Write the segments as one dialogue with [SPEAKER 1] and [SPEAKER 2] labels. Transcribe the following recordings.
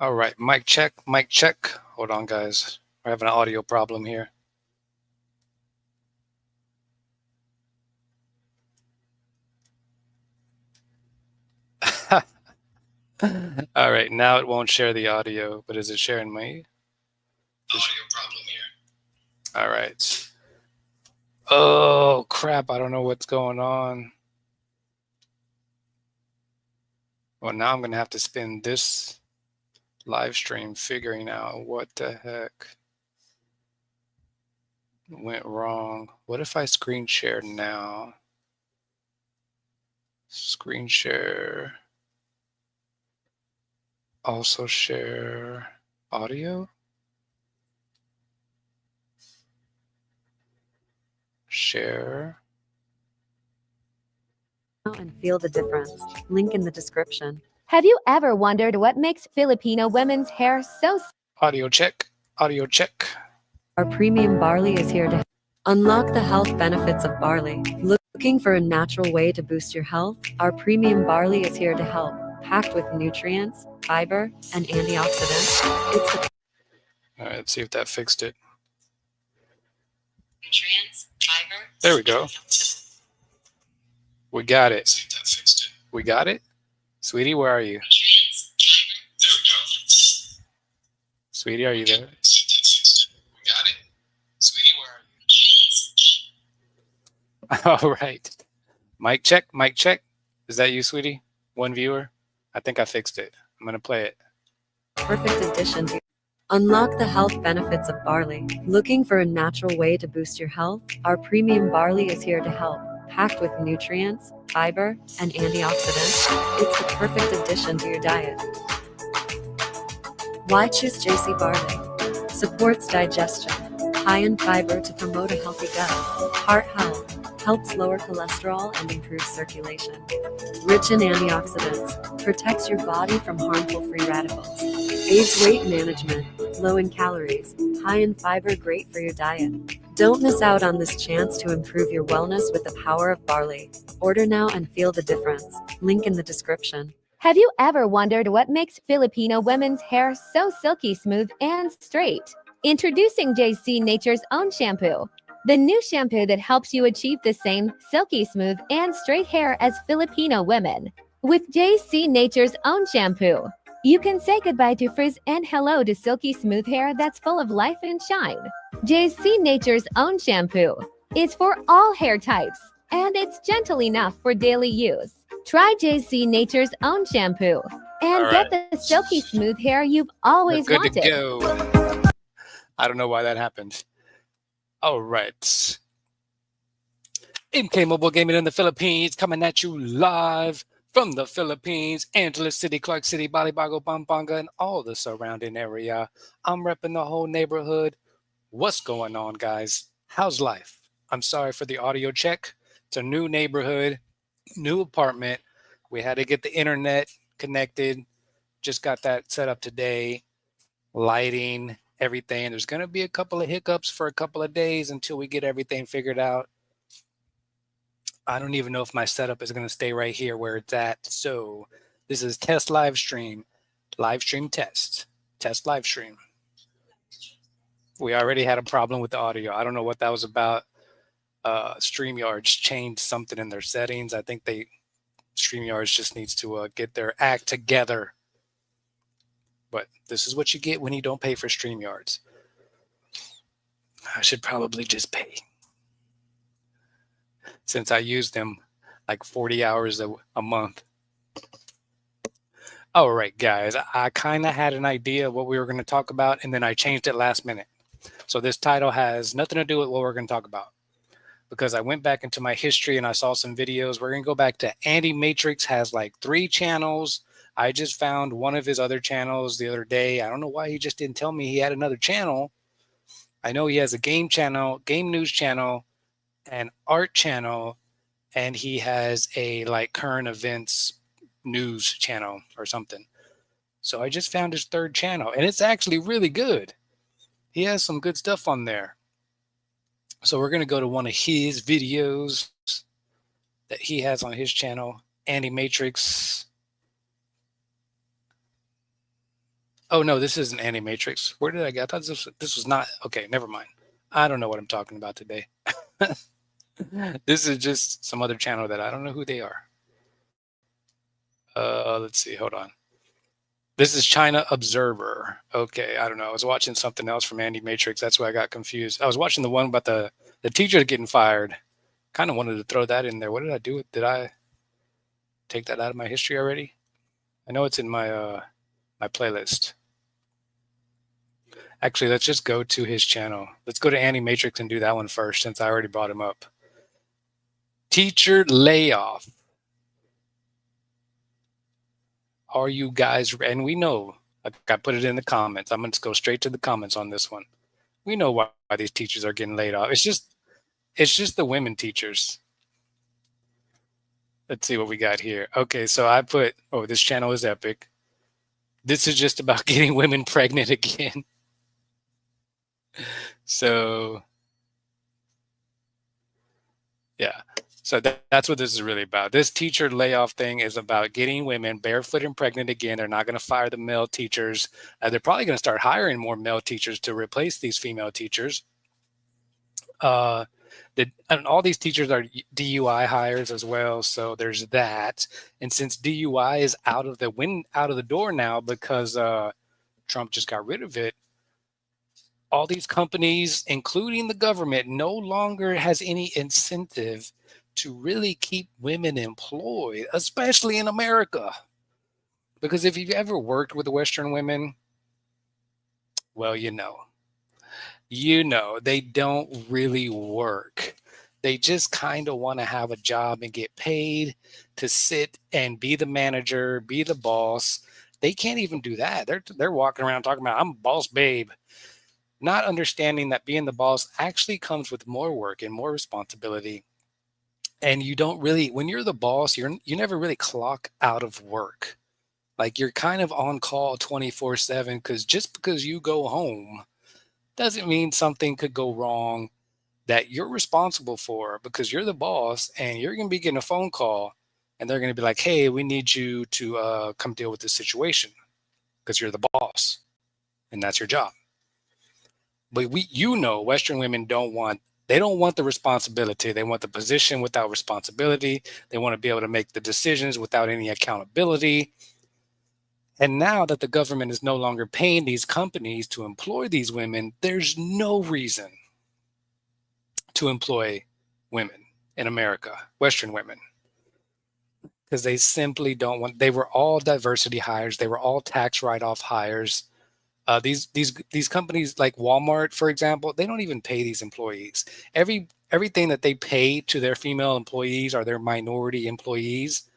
[SPEAKER 1] All right, mic check, mic check. Hold on, guys. We're having an audio problem here. All right, now it won't share the audio, but is it sharing me? Audio problem here. All right. Oh, crap. I don't know what's going on. Well, now I'm going to have to spend this live stream figuring out what the heck went wrong. What if I screen share now? Screen share. Also share audio. Share.
[SPEAKER 2] And feel the difference. Link in the description.
[SPEAKER 3] Have you ever wondered what makes Filipino women's hair so
[SPEAKER 1] Audio check. Audio check.
[SPEAKER 2] Our premium barley is here to unlock the health benefits of barley. Looking for a natural way to boost your health? Our premium barley is here to help. Packed with nutrients, fiber, and antioxidants. It's the
[SPEAKER 1] All right, let's see if that fixed it.
[SPEAKER 2] nutrients, fiber.
[SPEAKER 1] There we go. We got it. See if that fixed it. We got it? Sweetie, where are you? There we go. Sweetie, are you there? We got it. Sweetie, where are you? All right. Mic check, mic check. Is that you, sweetie? One viewer? I think I fixed it. I'm going to play it.
[SPEAKER 2] Perfect addition to unlock the health benefits of barley. Looking for a natural way to boost your health? Our premium barley is here to help. Packed with nutrients, fiber, and antioxidants, it's the perfect addition to your diet. Why choose JC Barley? Supports digestion, high in fiber to promote a healthy gut, heart health, helps lower cholesterol and improves circulation. Rich in antioxidants, protects your body from harmful free radicals. Aids weight management, low in calories, high in fiber, great for your diet. Don't miss out on this chance to improve your wellness with the power of barley. Order now and feel the difference. Link in the description.
[SPEAKER 3] Have you ever wondered what makes Filipino women's hair so silky smooth and straight? Introducing JC Nature's Own Shampoo, the new shampoo that helps you achieve the same silky smooth and straight hair as Filipino women. With JC Nature's Own Shampoo, you can say goodbye to frizz and hello to silky smooth hair that's full of life and shine. JC Nature's Own Shampoo is for all hair types, and it's gentle enough for daily use. Try JC Nature's Own Shampoo and get the silky smooth hair you've always
[SPEAKER 1] We're good
[SPEAKER 3] wanted.
[SPEAKER 1] to go. I don't know why that happened. All right. MK Mobile Gaming in the Philippines, coming at you live from the Philippines, Angeles City, Clark City, Balibago, Pampanga, and all the surrounding area. I'm repping the whole neighborhood. What's going on, guys? How's life? I'm sorry for the audio check. It's a new neighborhood, new apartment. We had to get the internet connected. Just got that set up today. Lighting, everything. There's going to be a couple of hiccups for a couple of days until we get everything figured out. I don't even know if my setup is going to stay right here where it's at. So this is test live stream test live stream. We already had a problem with the audio. I don't know what that was about. StreamYard's changed something in their settings. I think StreamYards just needs to get their act together. But this is what you get when you don't pay for StreamYards. I should probably just pay, since I use them like 40 hours a month. All right, guys, I kind of had an idea of what we were going to talk about, and then I changed it last minute. So this title has nothing to do with what we're going to talk about, because I went back into my history and I saw some videos. We're going to go back to Andy Matrix, has like 3 channels. I just found one of his other channels the other day. I don't know why he just didn't tell me he had another channel. I know he has a game channel, game news channel, an art channel, and he has a like current events news channel or something. So I just found his 3rd channel, and it's actually really good. He has some good stuff on there. So we're going to go to one of his videos that he has on his channel, Andy Matrix. Oh no, this isn't Animatrix. Where did I get? I thought this was not. Okay, never mind. I don't know what I'm talking about today. This is just some other channel that I don't know who they are. Let's see. Hold on. This is China Observer. Okay, I don't know. I was watching something else from Andy Matrix. That's why I got confused. I was watching the one about the teacher getting fired. Kind of wanted to throw that in there. What did I do? Did I take that out of my history already? I know it's in my my playlist. Actually, let's just go to his channel. Let's go to Andy Matrix and do that one first, since I already brought him up. Teacher layoff. Are you guys? And we know, like I put it in the comments. I'm going to go straight to the comments on this one. We know why these teachers are getting laid off. It's just the women teachers. Let's see what we got here. Okay, so I put, oh, this channel is epic. This is just about getting women pregnant again. So, yeah. So that's what this is really about. This teacher layoff thing is about getting women barefoot and pregnant again. They're not going to fire the male teachers. They're probably going to start hiring more male teachers to replace these female teachers. And all these teachers are DUI hires as well. So there's that. And since DUI is out of the door now because Trump just got rid of it, all these companies, including the government, no longer has any incentive to really keep women employed, especially in America. Because if you've ever worked with Western women, well, you know, they don't really work. They just kind of want to have a job and get paid to sit and be the manager, be the boss. They can't even do that. They're walking around talking about, I'm boss babe, not understanding that being the boss actually comes with more work and more responsibility. And you don't really, when you're the boss, you never really clock out of work. Like you're kind of on call 24/7, because just because you go home doesn't mean something could go wrong that you're responsible for, because you're the boss and you're going to be getting a phone call and they're going to be like, hey, we need you to come deal with this situation because you're the boss and that's your job. But Western women don't want the responsibility. They want the position without responsibility. They want to be able to make the decisions without any accountability. And now that the government is no longer paying these companies to employ these women, there's no reason to employ women in America, Western women, because they simply don't want. They were all diversity hires. They were all tax write-off hires. These companies like Walmart, for example, they don't even pay these employees. Everything that they pay to their female employees or their minority employees,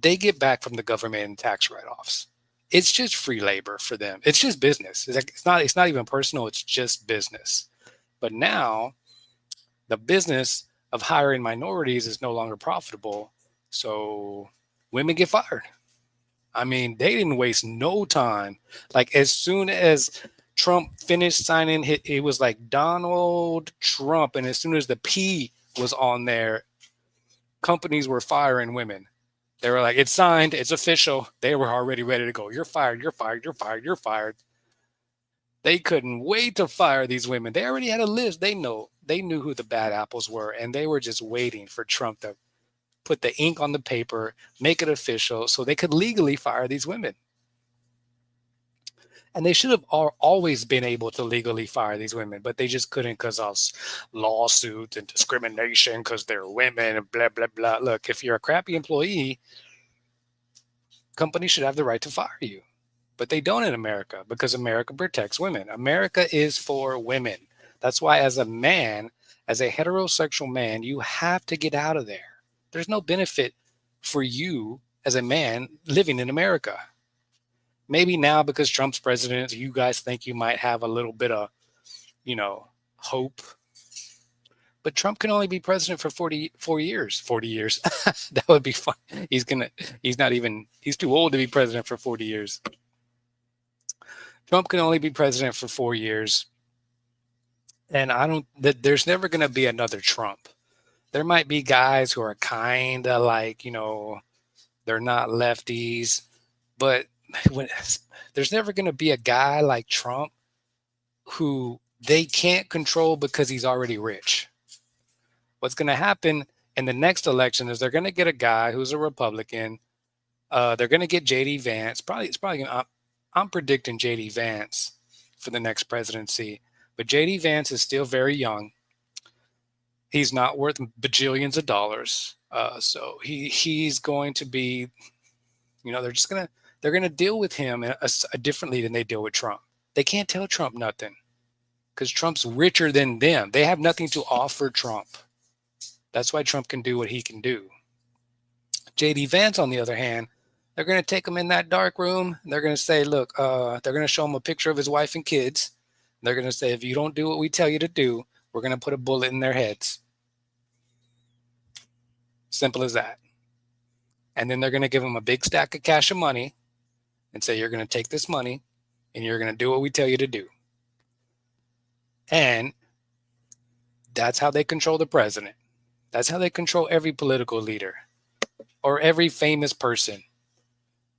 [SPEAKER 1] they get back from the government in tax write-offs. It's just free labor for them. It's just business. It's not even personal. It's just business. But now the business of hiring minorities is no longer profitable. So women get fired. I mean, they didn't waste no time. Like as soon as Trump finished signing, it was like Donald Trump. And as soon as the P was on there, companies were firing women. They were like, it's signed, it's official. They were already ready to go. You're fired, you're fired, you're fired, you're fired. They couldn't wait to fire these women. They already had a list. They knew who the bad apples were, and they were just waiting for Trump to put the ink on the paper, make it official, so they could legally fire these women. And they should have always been able to legally fire these women, but they just couldn't because of lawsuits and discrimination because they're women and blah, blah, blah. Look, if you're a crappy employee, companies should have the right to fire you. But they don't in America, because America protects women. America is for women. That's why as a man, as a heterosexual man, you have to get out of there. There's no benefit for you as a man living in America. Maybe now because Trump's president, you guys think you might have a little bit of, hope. But Trump can only be president for 44 years. 40 years. That would be fun. He's too old to be president for 40 years. Trump can only be president for 4 years. And there's never going to be another Trump. There might be guys who are kind of like, they're not lefties, but when there's never going to be a guy like Trump who they can't control because he's already rich. What's going to happen in the next election is they're going to get a guy who's a Republican. They're going to get JD Vance. It's probably going to, I'm predicting JD Vance for the next presidency. But JD Vance is still very young. He's not worth bajillions of dollars. So he's going to be, they're gonna deal with him differently than they deal with Trump. They can't tell Trump nothing because Trump's richer than them. They have nothing to offer Trump. That's why Trump can do what he can do. JD Vance, on the other hand, they're going to take him in that dark room. They're going to say, look, they're going to show him a picture of his wife and kids. They're going to say, if you don't do what we tell you to do, we're going to put a bullet in their heads. Simple as that. And then they're going to give him a big stack of cash of money and say, you're going to take this money and you're going to do what we tell you to do. And that's how they control the president. That's how they control every political leader or every famous person.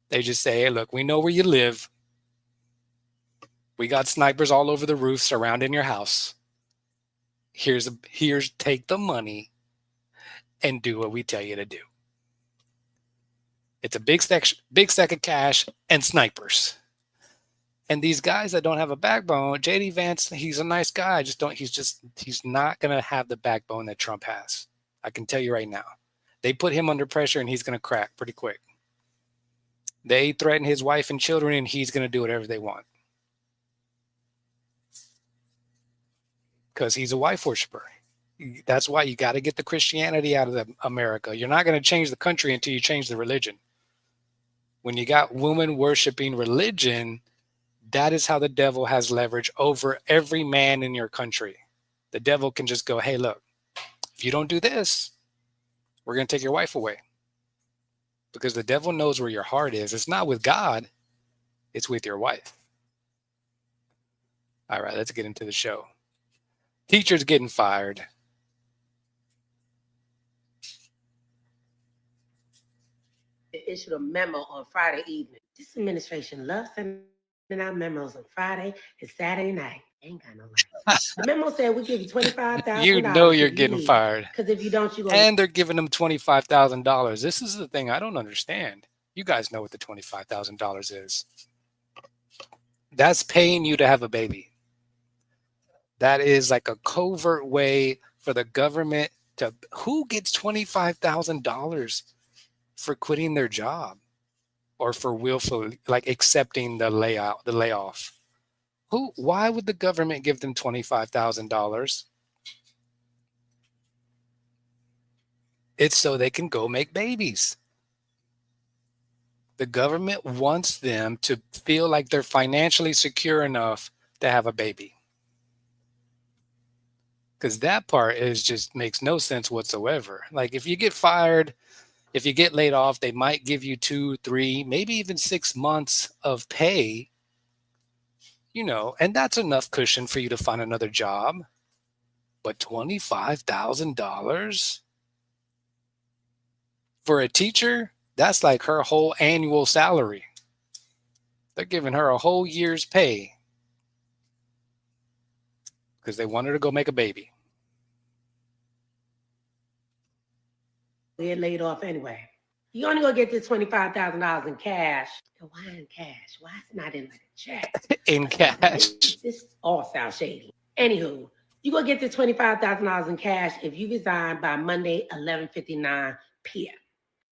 [SPEAKER 1] They just say, hey, look, we know where you live. We got snipers all over the roof surrounding your house. Here's take the money and do what we tell you to do. It's a big stack of cash and snipers. And these guys that don't have a backbone, JD Vance, he's a nice guy. He's not going to have the backbone that Trump has. I can tell you right now. They put him under pressure and he's going to crack pretty quick. They threaten his wife and children and he's going to do whatever they want. Because he's a wife worshiper. That's why you got to get the Christianity out of America. You're not going to change the country until you change the religion. When you got women worshiping religion, that is how the devil has leverage over every man in your country. The devil can just go, hey, look, if you don't do this, we're going to take your wife away. Because the devil knows where your heart is. It's not with God. It's with your wife. All right, let's get into the show. Teachers getting fired.
[SPEAKER 4] Issued a memo on Friday evening. This administration loves sending out memos on Friday and Saturday night. Ain't got no life. The memo said we give you $25,000.
[SPEAKER 1] You know you're getting fired.
[SPEAKER 4] Because if you don't, you're
[SPEAKER 1] and they're giving them $25,000. This is the thing I don't understand. You guys know what the $25,000 is. That's paying you to have a baby. That is like a covert way for the government to. Who gets $25,000 for quitting their job or for willfully accepting the layoff? Why would the government give them $25,000? It's so they can go make babies. The government wants them to feel like they're financially secure enough to have a baby. Because that part just makes no sense whatsoever. Like if you get fired, if you get laid off, they might give you 2, 3, maybe even 6 months of pay, and that's enough cushion for you to find another job. But $25,000 for a teacher, that's like her whole annual salary. They're giving her a whole year's pay because they want her to go make a baby.
[SPEAKER 4] Get laid off anyway. You only gonna get this $25,000 in cash. Why in cash? Why it's not in like a check?
[SPEAKER 1] In cash.
[SPEAKER 4] This all sounds shady. Anywho, you gonna get this $25,000 in cash if you resign by Monday, 11:59 p.m.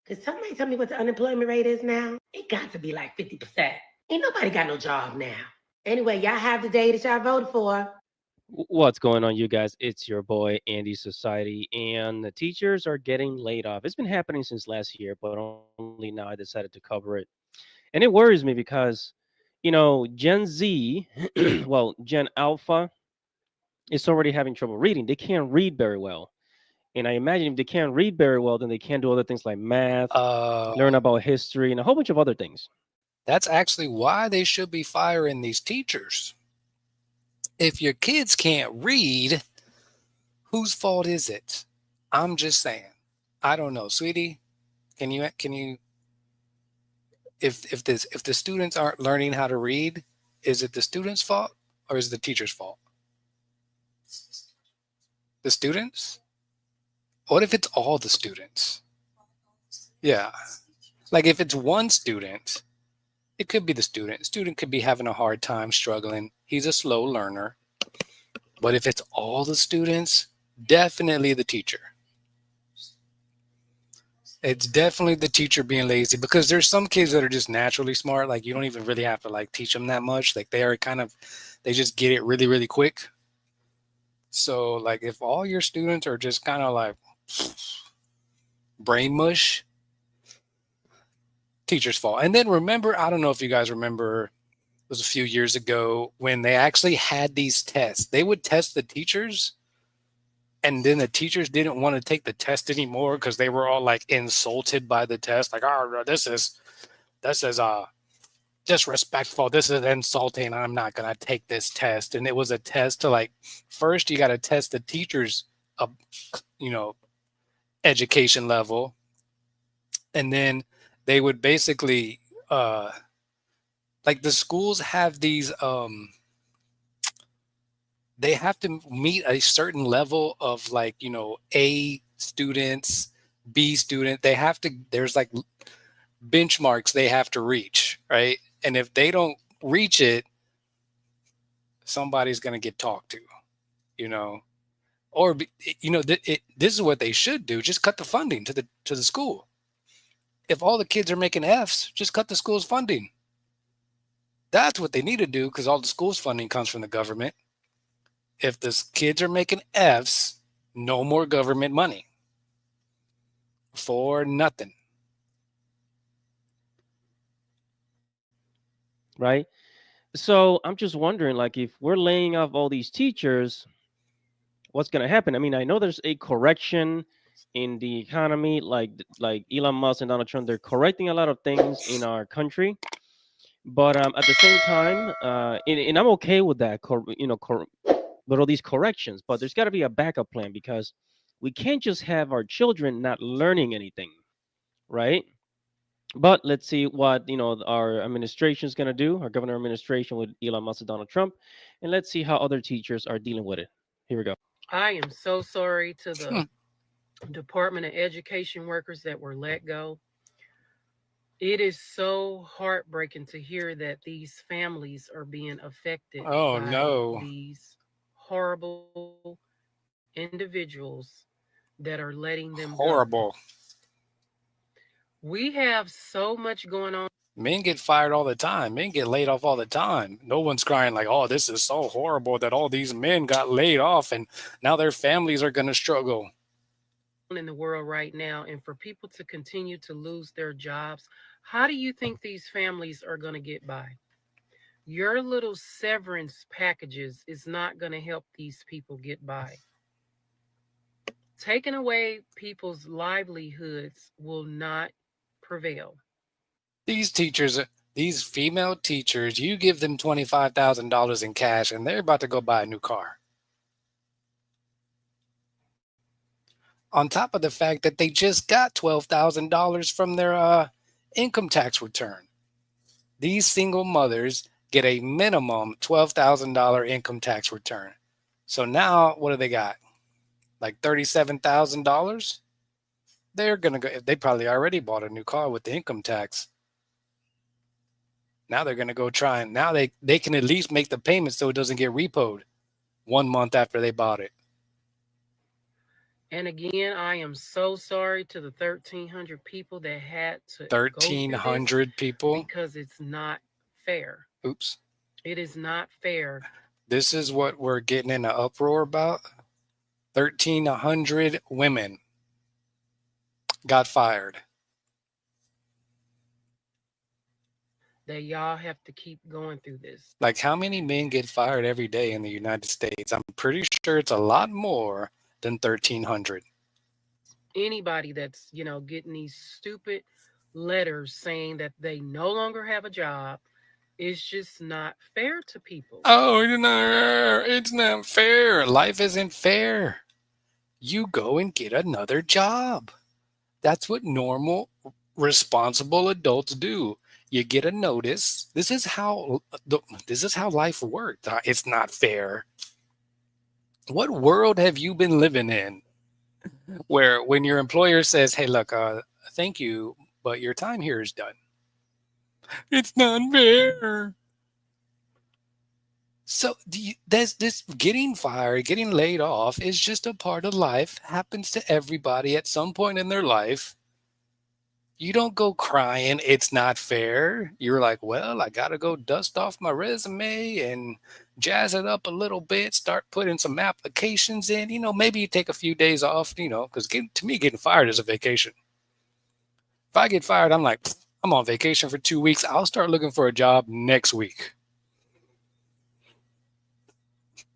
[SPEAKER 4] Cause somebody tell me what the unemployment rate is now. It got to be like 50%. Ain't nobody got no job now. Anyway, y'all have the day that y'all voted for.
[SPEAKER 5] What's going on, you guys? It's your boy, Andy Society, and the teachers are getting laid off. It's been happening since last year, but only now I decided to cover it. And it worries me because, Gen Z, well, Gen Alpha is already having trouble reading. They can't read very well. And I imagine if they can't read very well, then they can't do other things like math, learn about history, and a whole bunch of other things.
[SPEAKER 1] That's actually why they should be firing these teachers. If your kids can't read, whose fault is it? I'm just saying. I don't know, sweetie. Can you? if the students aren't learning how to read, is it the students' fault or is it the teacher's fault? The students? What if it's all the students? Yeah. Like if it's one student, it could be the student. Student could be having a hard time struggling. He's a slow learner. But if it's all the students, definitely the teacher. It's definitely the teacher being lazy, because there's some kids that are just naturally smart. Like you don't even really have to like teach them that much. Like they just get it really, really quick. So like if all your students are just kind of like brain mush, teacher's fault. And then remember, I don't know if you guys remember, it was a few years ago when they actually had these tests. They would test the teachers, and then the teachers didn't want to take the test anymore because they were all like insulted by the test. Like, oh, this is disrespectful. This is insulting. I'm not gonna take this test. And it was a test to like, first you got to test the teachers, education level, and then they would basically like the schools have these they have to meet a certain level of like, A students, B student. There's like benchmarks they have to reach, right? And if they don't reach it, somebody's going to get talked to, or, this is what they should do. Just cut the funding to the school. If all the kids are making Fs, just cut the school's funding. That's what they need to do, because all the school's funding comes from the government. If the kids are making Fs, no more government money for nothing.
[SPEAKER 5] Right. So I'm just wondering, like, if we're laying off all these teachers, what's going to happen? I mean, I know there's a correction in the economy, like Elon Musk and Donald Trump, they're correcting a lot of things in our country. But at the same time, and I'm okay with that, with all these corrections. But there's got to be a backup plan, because we can't just have our children not learning anything, right? But let's see what our administration is going to do, our governor administration with Elon Musk and Donald Trump, and let's see how other teachers are dealing with it. Here we go.
[SPEAKER 6] I am so sorry to the Department of Education workers that were let go. It is so heartbreaking to hear that these families are being affected
[SPEAKER 1] Oh,
[SPEAKER 6] by
[SPEAKER 1] no.
[SPEAKER 6] these horrible individuals that are letting them go.
[SPEAKER 1] Horrible.
[SPEAKER 6] We have so much going on.
[SPEAKER 1] Men get fired all the time. Men get laid off all the time. No one's crying like, oh, this is so horrible that all these men got laid off and now their families are going to struggle.
[SPEAKER 6] In the world right now, and for people to continue to lose their jobs, how do you think these families are going to get by? Your little severance packages is not going to help these people get by. Taking away people's livelihoods will not prevail.
[SPEAKER 1] These teachers, these female teachers, you give them $25,000 in cash and they're about to go buy a new car. On top of the fact that they just got $12,000 from their income tax return. These single mothers get a minimum $12,000 income tax return. So now what do they got? Like $37,000? They're going to go, they probably already bought a new car with the income tax. Now they're going to go try and now they can at least make the payment so it doesn't get repoed 1 month after they bought it.
[SPEAKER 6] And again, I am so sorry to the 1,300 people that had to
[SPEAKER 1] 1,300 people?
[SPEAKER 6] Because it's not fair.
[SPEAKER 1] Oops.
[SPEAKER 6] It is not fair.
[SPEAKER 1] This is what we're getting in an uproar about. 1,300 women got fired.
[SPEAKER 6] That y'all have to keep going through this.
[SPEAKER 1] Like how many men get fired every day in the United States? I'm pretty sure it's a lot more than 1,300.
[SPEAKER 6] Anybody that's, getting these stupid letters saying that they no longer have a job, is just not fair to people.
[SPEAKER 1] Oh, it's not fair. Life isn't fair. You go and get another job. That's what normal, responsible adults do. You get a notice. This is how life works. It's not fair. What world have you been living in where when your employer says, "Hey, look, thank you, but your time here is done." It's not fair. So there's this getting fired, getting laid off is just a part of life. Happens to everybody at some point in their life. You don't go crying, it's not fair. You're like, well, I got to go dust off my resume and jazz it up a little bit, start putting some applications in. Maybe you take a few days off, because to me, getting fired is a vacation. If I get fired, I'm like, I'm on vacation for 2 weeks. I'll start looking for a job next week.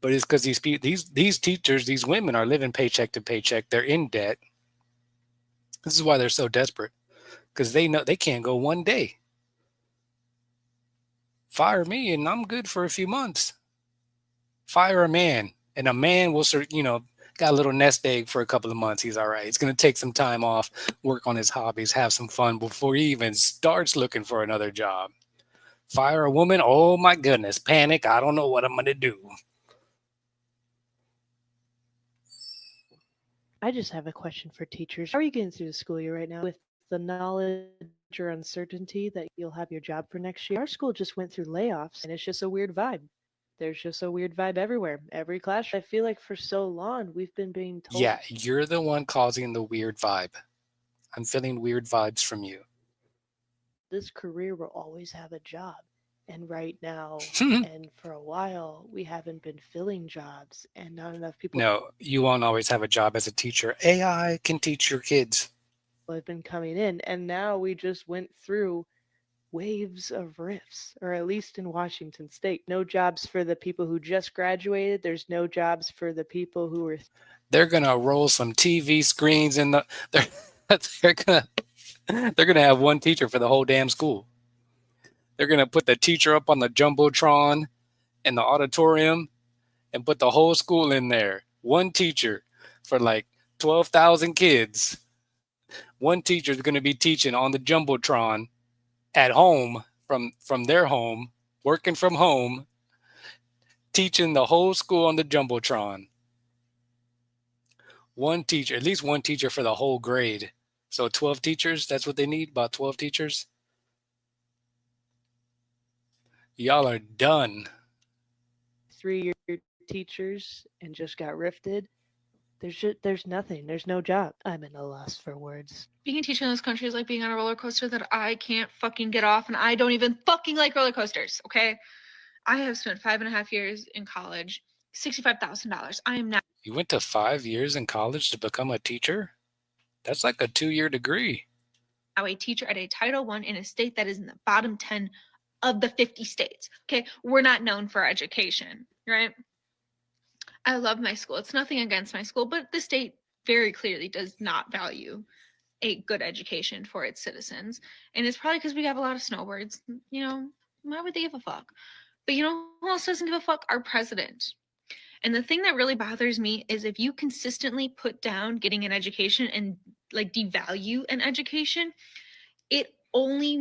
[SPEAKER 1] But it's because these teachers, these women are living paycheck to paycheck. They're in debt. This is why they're so desperate, because they know they can't go one day. Fire me and I'm good for a few months. Fire a man and a man will got a little nest egg for a couple of months. He's all right. He's going to take some time off, work on his hobbies, have some fun before he even starts looking for another job. Fire a woman. Oh my goodness. Panic. I don't know what I'm going to do.
[SPEAKER 7] I just have a question for teachers. How are you getting through the school year right now with the knowledge or uncertainty that you'll have your job for next year? Our school just went through layoffs and it's just a weird vibe. There's just a weird vibe everywhere. Every class, I feel like for so long we've been being told.
[SPEAKER 1] Yeah, you're the one causing the weird vibe. I'm feeling weird vibes from you.
[SPEAKER 7] This career will always have a job. And right now, and for a while, we haven't been filling jobs and not enough people.
[SPEAKER 1] No, you won't always have a job as a teacher. AI can teach your kids.
[SPEAKER 7] Have been coming in. And now we just went through waves of rifts, or at least in Washington State. No jobs for the people who just graduated. There's no jobs for the people who are.
[SPEAKER 1] They're gonna roll some TV screens in the. They're gonna have one teacher for the whole damn school. They're gonna put the teacher up on the jumbotron in the auditorium, and put the whole school in there. One teacher for like 12,000 kids. One teacher is gonna be teaching on the jumbotron at home from their home, working from home, teaching the whole school on the jumbotron. One teacher, at least one teacher for the whole grade. So 12 teachers, that's what they need, about 12 teachers. Y'all are done.
[SPEAKER 7] 3-year teachers and just got rifted. There's nothing. There's no job. I'm in a loss for words.
[SPEAKER 8] Being a teacher in this country is like being on a roller coaster that I can't fucking get off, and I don't even fucking like roller coasters, okay? I have spent 5.5 years in college, $65,000. I am now.
[SPEAKER 1] You went to 5 years in college to become a teacher? That's like a 2-year degree.
[SPEAKER 8] Now a teacher at a Title I in a state that is in the bottom 10 of the 50 states, okay? We're not known for education, right? I love my school. It's nothing against my school, but the state very clearly does not value a good education for its citizens. And it's probably because we have a lot of snowbirds. Why would they give a fuck? But you know who else doesn't give a fuck? Our president. And the thing that really bothers me is if you consistently put down getting an education and like devalue an education, it only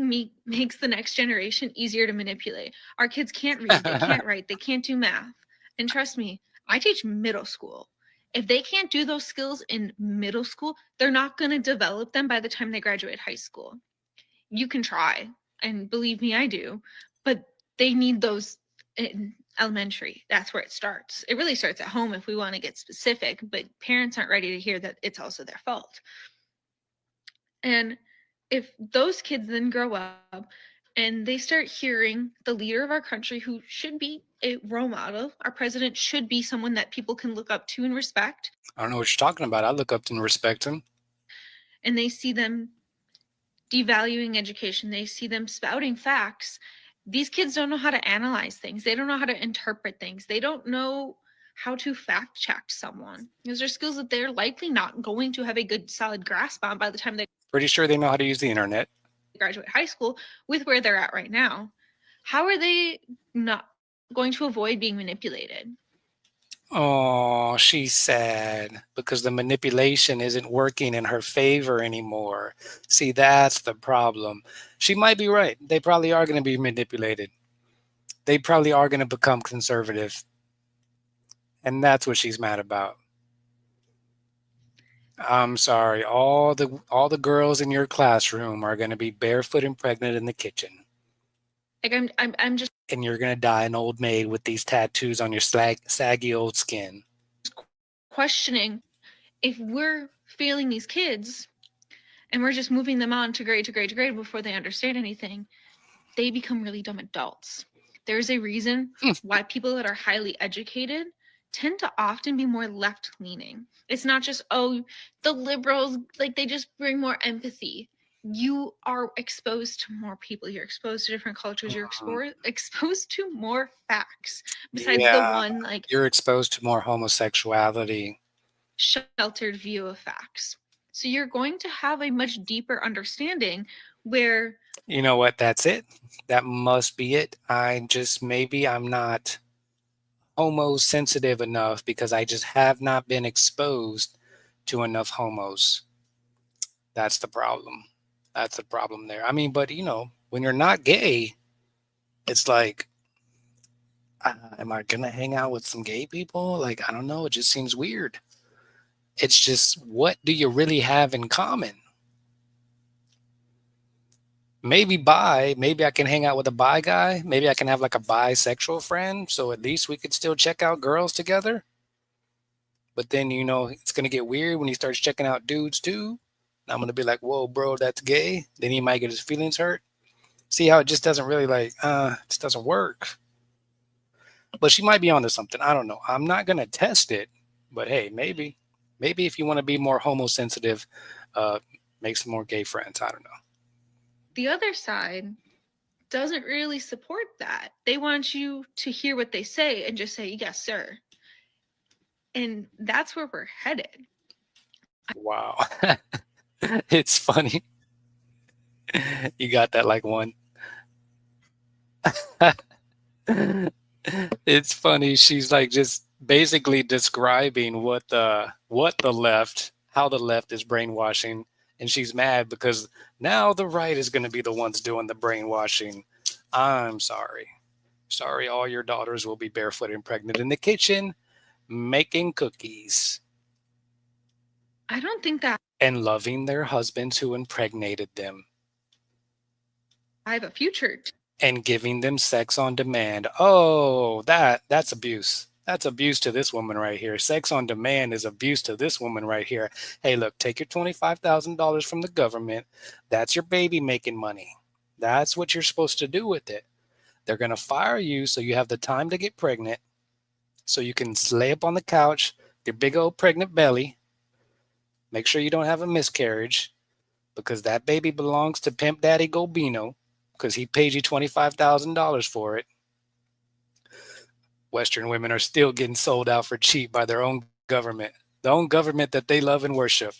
[SPEAKER 8] makes the next generation easier to manipulate. Our kids can't read, they can't write, they can't do math. And trust me, I teach middle school. If they can't do those skills in middle school, they're not going to develop them by the time they graduate high school. You can try, and believe me, I do, but they need those in elementary. That's where it starts. It really starts at home if we want to get specific, but parents aren't ready to hear that it's also their fault. And if those kids then grow up and they start hearing the leader of our country, who should be a role model, our president should be someone that people can look up to and respect.
[SPEAKER 1] I don't know what you're talking about. I look up to and respect him.
[SPEAKER 8] And they see them devaluing education. They see them spouting facts. These kids don't know how to analyze things. They don't know how to interpret things. They don't know how to fact check someone. Those are skills that they're likely not going to have a good, solid grasp on by the time they
[SPEAKER 1] Pretty sure they know how to use the internet.
[SPEAKER 8] Graduate high school with where they're at right now. How are they not going to avoid being manipulated?
[SPEAKER 1] Oh, she's sad because the manipulation isn't working in her favor anymore. See, that's the problem. She might be right. They probably are going to be manipulated. They probably are going to become conservative. And that's what she's mad about. I'm sorry. All the girls in your classroom are going to be barefoot and pregnant in the kitchen.
[SPEAKER 8] Like I'm just
[SPEAKER 1] And you're going to die an old maid with these tattoos on your saggy old skin.
[SPEAKER 8] questioning if we're failing these kids and we're just moving them on to grade before they understand anything, they become really dumb adults. There's a reason why people that are highly educated tend to often be more left leaning. It's not just, oh, the liberals, like they just bring more empathy. You are exposed to more people, you're exposed to different cultures, you're exposed to more facts besides the
[SPEAKER 1] Yeah,
[SPEAKER 8] one like
[SPEAKER 1] you're exposed to more homosexuality.
[SPEAKER 8] sheltered view of facts. So you're going to have a much deeper understanding where
[SPEAKER 1] You know what? That's it. That must be it. Maybe I'm not homo sensitive enough because I just have not been exposed to enough homos. That's the problem. That's the problem there. I mean, but when you're not gay, it's like, am I gonna hang out with some gay people? Like, I don't know. It just seems weird. It's just, what do you really have in common? Maybe bi. Maybe I can hang out with a bi guy. Maybe I can have like a bisexual friend. So at least we could still check out girls together. But then, it's going to get weird when he starts checking out dudes too. And I'm going to be like, whoa, bro, that's gay. Then he might get his feelings hurt. See how it just doesn't really it just doesn't work. But she might be onto something. I don't know. I'm not going to test it. But hey, maybe if you want to be more homosensitive, make some more gay friends. I don't know.
[SPEAKER 8] the other side doesn't really support that. They want you to hear what they say and just say, yes, sir. And that's where we're headed.
[SPEAKER 1] Wow. It's funny. You got that like one. It's funny. She's like just basically describing how the left is brainwashing, and she's mad because now the right is going to be the ones doing the brainwashing. I'm sorry. Sorry, all your daughters will be barefoot and pregnant in the kitchen making cookies
[SPEAKER 8] I don't think that
[SPEAKER 1] and loving their husbands who impregnated them
[SPEAKER 8] I have a future.
[SPEAKER 1] and giving them sex on demand. Oh, that's abuse. That's abuse to this woman right here. Sex on demand is abuse to this woman right here. Hey, look, take your $25,000 from the government. That's your baby making money. That's what you're supposed to do with it. They're going to fire you so you have the time to get pregnant, so you can lay up on the couch, your big old pregnant belly. Make sure you don't have a miscarriage, because that baby belongs to Pimp Daddy Gobino, because he paid you $25,000 for it. Western women are still getting sold out for cheap by their own government, the own government that they love and worship.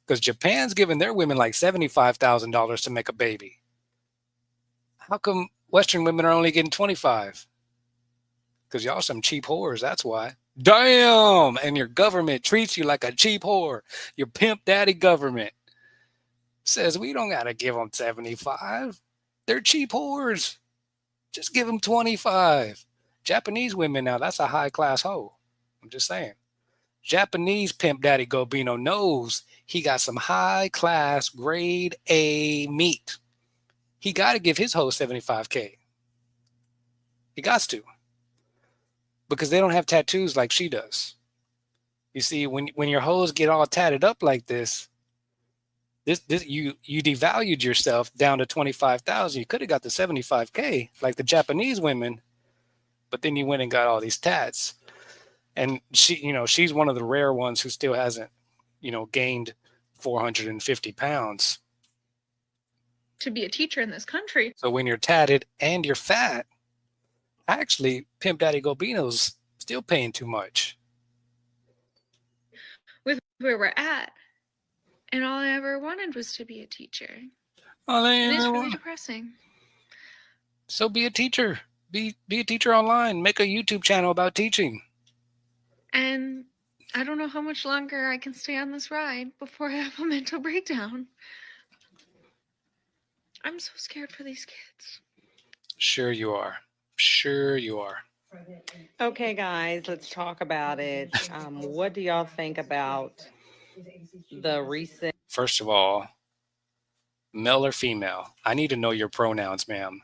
[SPEAKER 1] Because Japan's giving their women like $75,000 to make a baby. How come Western women are only getting 25? Because y'all some cheap whores, that's why. Damn! And your government treats you like a cheap whore. Your Pimp Daddy government says we don't got to give them 75. They're cheap whores. Just give them 25. Japanese women now, that's a high class hoe. I'm just saying. Japanese Pimp Daddy Gobino knows he got some high class grade A meat. He got to give his hoe 75K. He got to. Because they don't have tattoos like she does. You see, when your hoes get all tatted up like this you devalued yourself down to 25,000. You could have got the 75K like the Japanese women, but then you went and got all these tats. And she's one of the rare ones who still hasn't, gained 450 pounds.
[SPEAKER 8] To be a teacher in this country.
[SPEAKER 1] So when you're tatted and you're fat, actually, Pimp Daddy Gobino's still paying too much.
[SPEAKER 8] With where we're at. And all I ever wanted was to be a teacher.
[SPEAKER 1] And
[SPEAKER 8] it's really depressing.
[SPEAKER 1] So be a teacher. Be a teacher online. Make a YouTube channel about teaching.
[SPEAKER 8] And I don't know how much longer I can stay on this ride before I have a mental breakdown. I'm so scared for these kids.
[SPEAKER 1] Sure you are. Sure you are.
[SPEAKER 9] Okay, guys, let's talk about it. What do y'all think about the recent?
[SPEAKER 1] First of all, male or female? I need to know your pronouns, ma'am.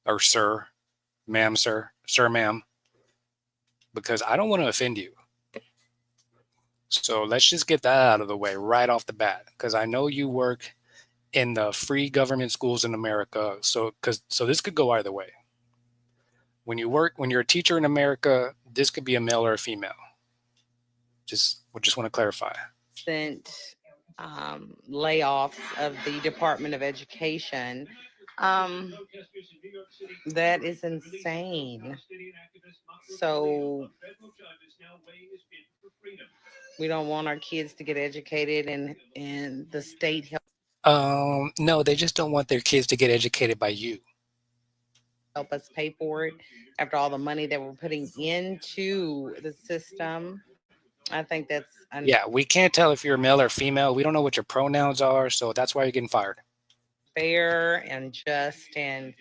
[SPEAKER 1] Or sir. Ma'am, sir. Sir, ma'am. Because I don't want to offend you. So let's just get that out of the way right off the bat. Because I know you work in the free government schools in America. So this could go either way. When you're a teacher in America, this could be a male or a female. We just want to clarify.
[SPEAKER 9] Layoffs of the Department of Education. That is insane. So we don't want our kids to get educated, and the state
[SPEAKER 1] No, they just don't want their kids to get educated by you.
[SPEAKER 9] help us pay for it after all the money that we're putting into the system. I think that's
[SPEAKER 1] Yeah, we can't tell if you're a male or female. We don't know what your pronouns are, so that's why you're getting fired.
[SPEAKER 9] fair and just, and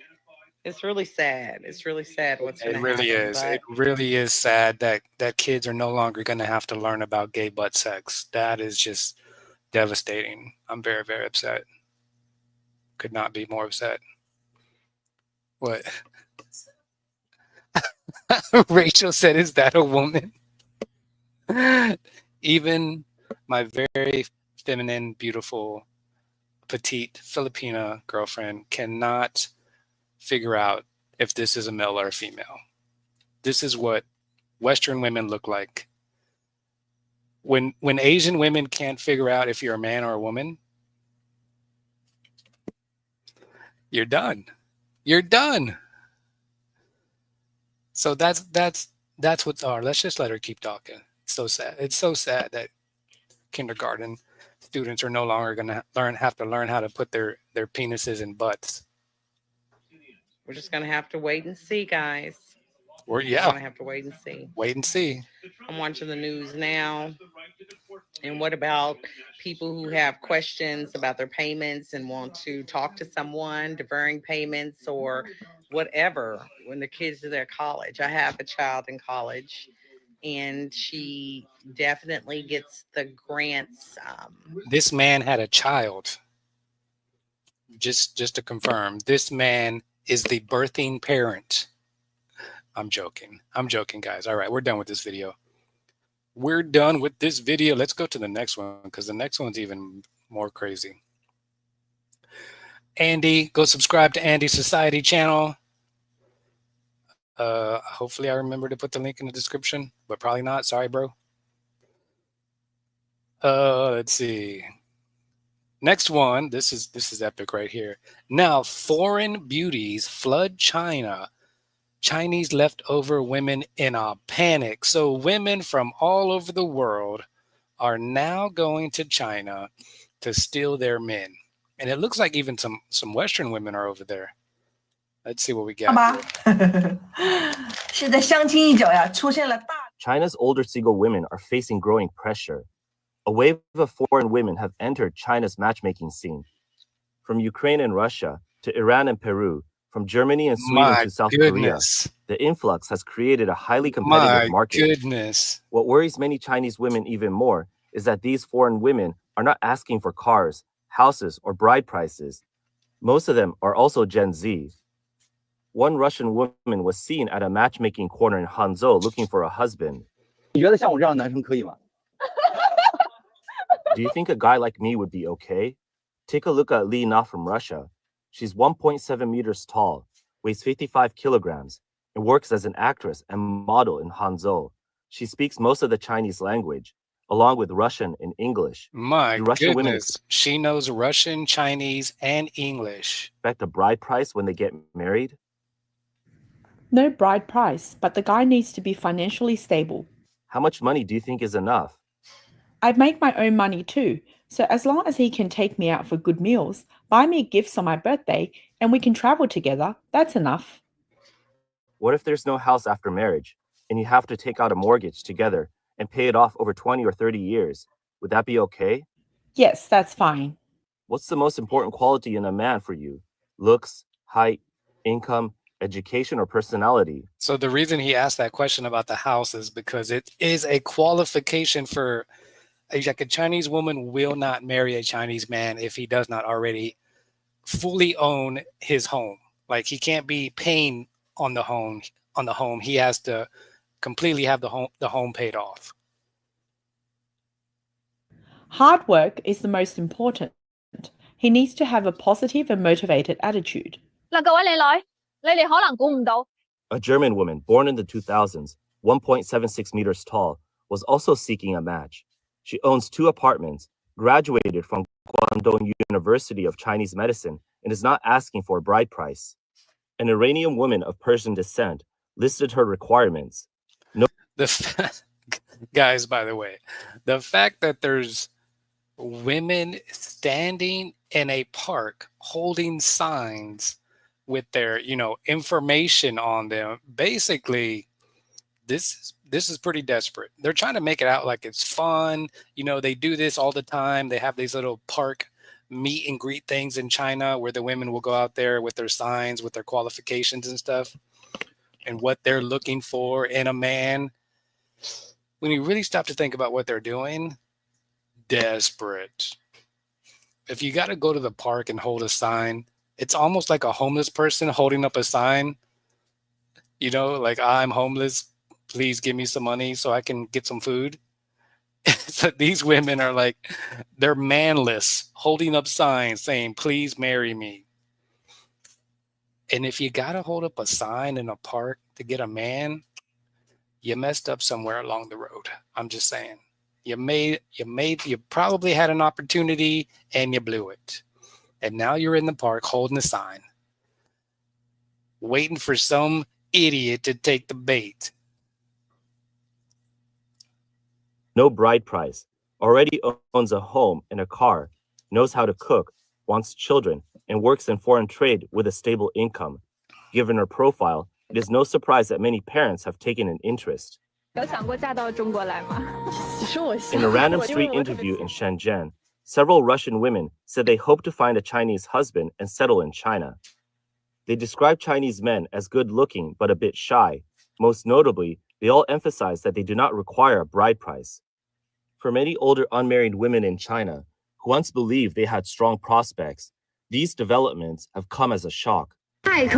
[SPEAKER 9] it's really sad. It's really sad what's going
[SPEAKER 1] It
[SPEAKER 9] to
[SPEAKER 1] really
[SPEAKER 9] happen.
[SPEAKER 1] is.
[SPEAKER 9] But
[SPEAKER 1] It really is sad that kids are no longer going to have to learn about gay butt sex. That is just devastating. I'm very, very upset. Could not be more upset. What? Rachel said, "Is that a woman?" Even my very feminine, beautiful, petite Filipina girlfriend cannot figure out if this is a male or a female. This is what Western women look like. When Asian women can't figure out if you're a man or a woman, you're done. You're done. So that's what's our. Let's just let her keep talking. It's so sad. It's so sad that kindergarten students are no longer going to have to learn how to put their penises in butts.
[SPEAKER 9] we're just going to have to wait and see, guys.
[SPEAKER 1] We're
[SPEAKER 9] We're going to have to wait and see.
[SPEAKER 1] wait and see.
[SPEAKER 9] I'm watching the news now. And what about people who have questions about their payments and want to talk to someone, deferring payments or whatever when the kids are at college? I have a child in college, and she definitely gets the grants.
[SPEAKER 1] This man had a child. Just to confirm, this man is the birthing parent. I'm joking. I'm joking, guys. All right, we're done with this video. We're done with this video. Let's go to the next one because the next one's even more crazy. Andy, go subscribe to Andy's Society channel. Hopefully I remember to put the link in the description, but probably not. Sorry, bro. Let's see. Next one. This is epic right here. Now, foreign beauties flood China. Chinese leftover women in a panic. So women from all over the world are now going to China to steal their men. And it looks like even some Western women are over there. Let's see what we got.
[SPEAKER 10] China's older single women are facing growing pressure. A wave of foreign women have entered China's matchmaking scene. From Ukraine and Russia to Iran and Peru, from Germany and Sweden to South Korea, the influx has created a highly competitive market.
[SPEAKER 1] Goodness.
[SPEAKER 10] What worries many Chinese women even more is that these foreign women are not asking for cars, houses, or bride prices. Most of them are also Gen Z. One Russian woman was seen at a matchmaking corner in Hangzhou looking for a husband. Do you think a guy like me would be okay? Take a look at Li Na from Russia. She's 1.7 meters tall, weighs 55 kilograms, and works as an actress and model in Hangzhou. She speaks most of the Chinese language, along with Russian and English.
[SPEAKER 1] My goodness. She knows Russian, Chinese, and English.
[SPEAKER 10] Expect a bride price when they get married?
[SPEAKER 11] No bride price, but the guy needs to be financially stable.
[SPEAKER 10] How much money do you think is enough?
[SPEAKER 11] I make my own money too, so as long as he can take me out for good meals, buy me gifts on my birthday, and we can travel together, that's enough.
[SPEAKER 10] What if there's no house after marriage, and you have to take out a mortgage together, and pay it off over 20 or 30 years. Would that be okay?
[SPEAKER 11] Yes, that's fine.
[SPEAKER 10] What's the most important quality in a man for you? Looks, height, income, education, or personality?
[SPEAKER 1] So the reason he asked that question about the house is because it is a qualification for like a Chinese woman will not marry a Chinese man if he does not already fully own his home. Like he can't be paying on the home. He has to completely have the home paid off.
[SPEAKER 11] Hard work is the most important. He needs to have a positive and motivated attitude.
[SPEAKER 10] A German woman born in the 2000s, 1.76 meters tall, was also seeking a match. She owns 2 apartments, graduated from Guangdong University of Chinese Medicine, and is not asking for a bride price. An Iranian woman of Persian descent listed her requirements.
[SPEAKER 1] Guys, by the way, the fact that there's women standing in a park holding signs with their, information on them, basically, this is pretty desperate. They're trying to make it out like it's fun. They do this all the time. They have these little park meet and greet things in China where the women will go out there with their signs, with their qualifications and stuff, and what they're looking for in a man. When you really stop to think about what they're doing, desperate. If you got to go to the park and hold a sign, it's almost like a homeless person holding up a sign, like I'm homeless, please give me some money so I can get some food. So these women are like, they're manless, holding up signs saying, please marry me. And if you got to hold up a sign in a park to get a man, you messed up somewhere along the road. I'm just saying. You probably had an opportunity and you blew it. And now you're in the park holding a sign, waiting for some idiot to take the bait.
[SPEAKER 10] No bride price, already owns a home and a car, knows how to cook, wants children, and works in foreign trade with a stable income. Given her profile, it is no surprise that many parents have taken an interest. In a random street interview in Shenzhen, several Russian women said they hope to find a Chinese husband and settle in China. They describe Chinese men as good-looking but a bit shy. Most notably, they all emphasize that they do not require a bride price. For many older unmarried women in China, who once believed they had strong prospects, these developments have come as a shock.
[SPEAKER 11] This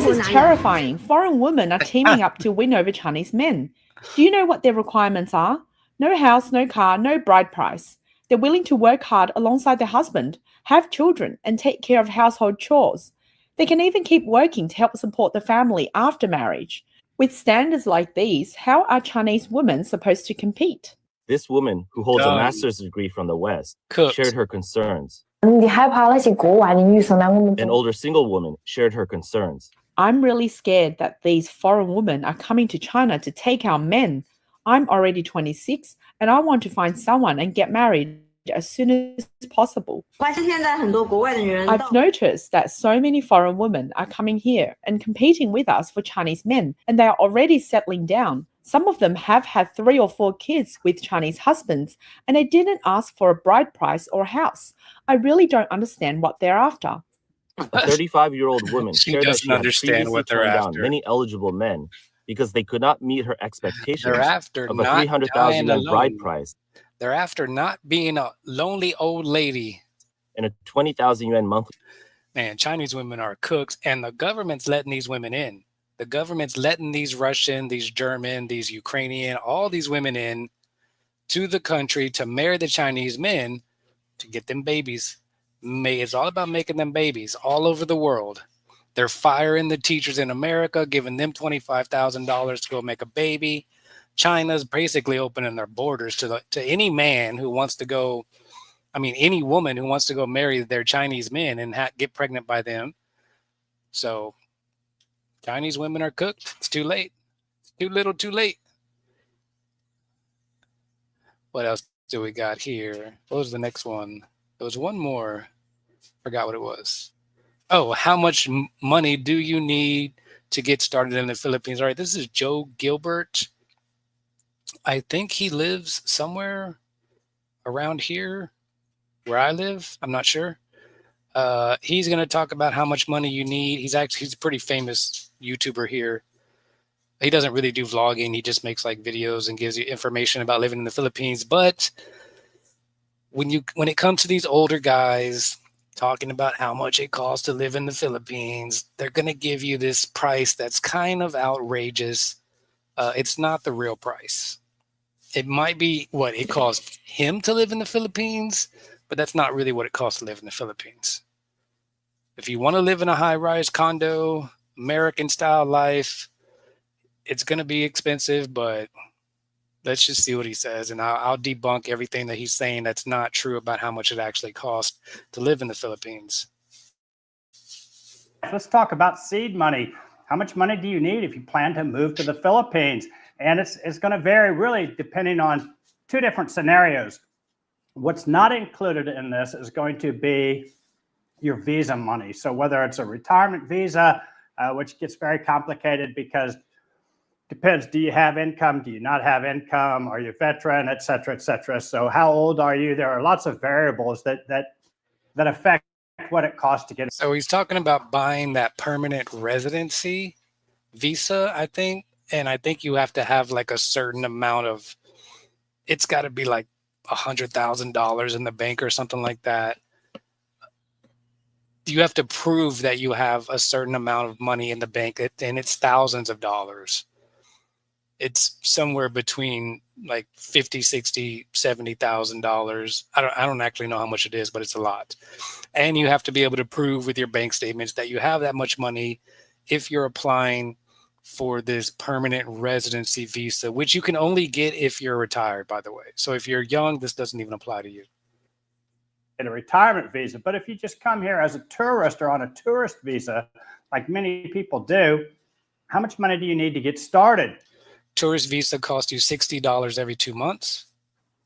[SPEAKER 11] is terrifying. Foreign women are teaming up to win over Chinese men. Do you know what their requirements are? No house, no car, no bride price. They're willing to work hard alongside their husband, have children, and take care of household chores. They can even keep working to help support the family after marriage. With standards like these, how are Chinese women supposed to compete?
[SPEAKER 10] This woman, who holds a master's degree from the West, shared her concerns. An older single woman shared her concerns.
[SPEAKER 11] I'm really scared that these foreign women are coming to China to take our men. I'm already 26 and I want to find someone and get married as soon as possible. I've noticed that so many foreign women are coming here and competing with us for Chinese men, and they are already settling down. Some of them have had 3 or 4 kids with Chinese husbands, and they didn't ask for a bride price or a house. I really don't understand what they're after.
[SPEAKER 10] A 35-year-old woman shared that she had previously turned down many eligible men because they could not meet her expectations of a 300,000 yuan bride price.
[SPEAKER 1] They're after not being a lonely old lady.
[SPEAKER 10] And a 20,000 yuan monthly.
[SPEAKER 1] Man, Chinese women are cooks, and the government's letting these women in. The government's letting these Russian, these German, these Ukrainian, all these women in to the country to marry the Chinese men to get them babies. It's all about making them babies all over the world. They're firing the teachers in America, giving them $25,000 to go make a baby. China's basically opening their borders to any man who wants to go, any woman who wants to go marry their Chinese men and get pregnant by them. So Chinese women are cooked. It's too late. It's too little, too late. What else do we got here? What was the next one? There was one more. Forgot what it was. Oh, how much money do you need to get started in the Philippines? All right, this is Joe Gilbert. I think he lives somewhere around here where I live. I'm not sure. He's going to talk about how much money you need. He's a pretty famous YouTuber here. He doesn't really do vlogging. He just makes like videos and gives you information about living in the Philippines. But when it comes to these older guys talking about how much it costs to live in the Philippines, they're going to give you this price that's kind of outrageous. It's not the real price. It might be what it costs him to live in the Philippines, but that's not really what it costs to live in the Philippines. If you want to live in a high-rise condo, American-style life, it's going to be expensive, but let's just see what he says, and I'll debunk everything that he's saying that's not true about how much it actually costs to live in the Philippines.
[SPEAKER 12] Let's talk about seed money. How much money do you need if you plan to move to the Philippines? And it's going to vary really depending on two different scenarios. What's not included in this is going to be your visa money. So whether it's a retirement visa, which gets very complicated because depends, do you have income, do you not have income, are you a veteran, et cetera, et cetera. So how old are you? There are lots of variables that affect what it costs to get.
[SPEAKER 1] So he's talking about buying that permanent residency visa, I think. And I think you have to have like a certain amount of, it's got to be like $100,000 in the bank or something like that. You have to prove that you have a certain amount of money in the bank, and it's thousands of dollars. It's somewhere between like $50,000, $60,000, $70,000. I don't actually know how much it is, but it's a lot. And you have to be able to prove with your bank statements that you have that much money if you're applying for this permanent residency visa, which you can only get if you're retired, by the way. So if you're young, this doesn't even apply to you.
[SPEAKER 12] A retirement visa. But if you just come here as a tourist or on a tourist visa, like many people do, how much money do you need to get started?
[SPEAKER 1] Tourist visa costs you $60 every 2 months.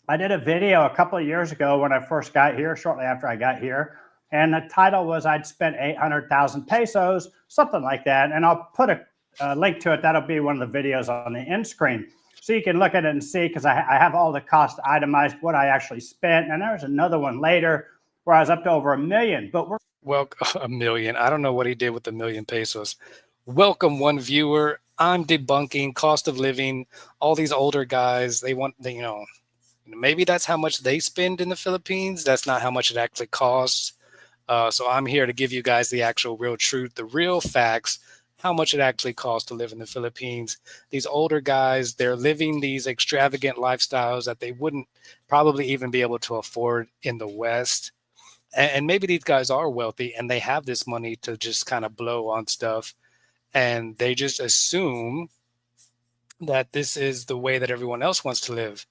[SPEAKER 12] I did a video a couple of years ago when I first got here, shortly after I got here, and the title was I'd spent 800,000 pesos, something like that. And I'll put a link to it. That'll be one of the videos on the end screen. So you can look at it and see, because I have all the costs itemized, what I actually spent. And there's another one later where I was up to over $1 million. But
[SPEAKER 1] well, $1 million. I don't know what he did with the 1 million pesos. Welcome, one viewer. I'm debunking cost of living. All these older guys, they maybe that's how much they spend in the Philippines. That's not how much it actually costs. So I'm here to give you guys the actual real truth, the real facts, how much it actually costs to live in the Philippines. These older guys, they're living these extravagant lifestyles that they wouldn't probably even be able to afford in the West. And maybe these guys are wealthy and they have this money to just kind of blow on stuff. And they just assume that this is the way that everyone else wants to live.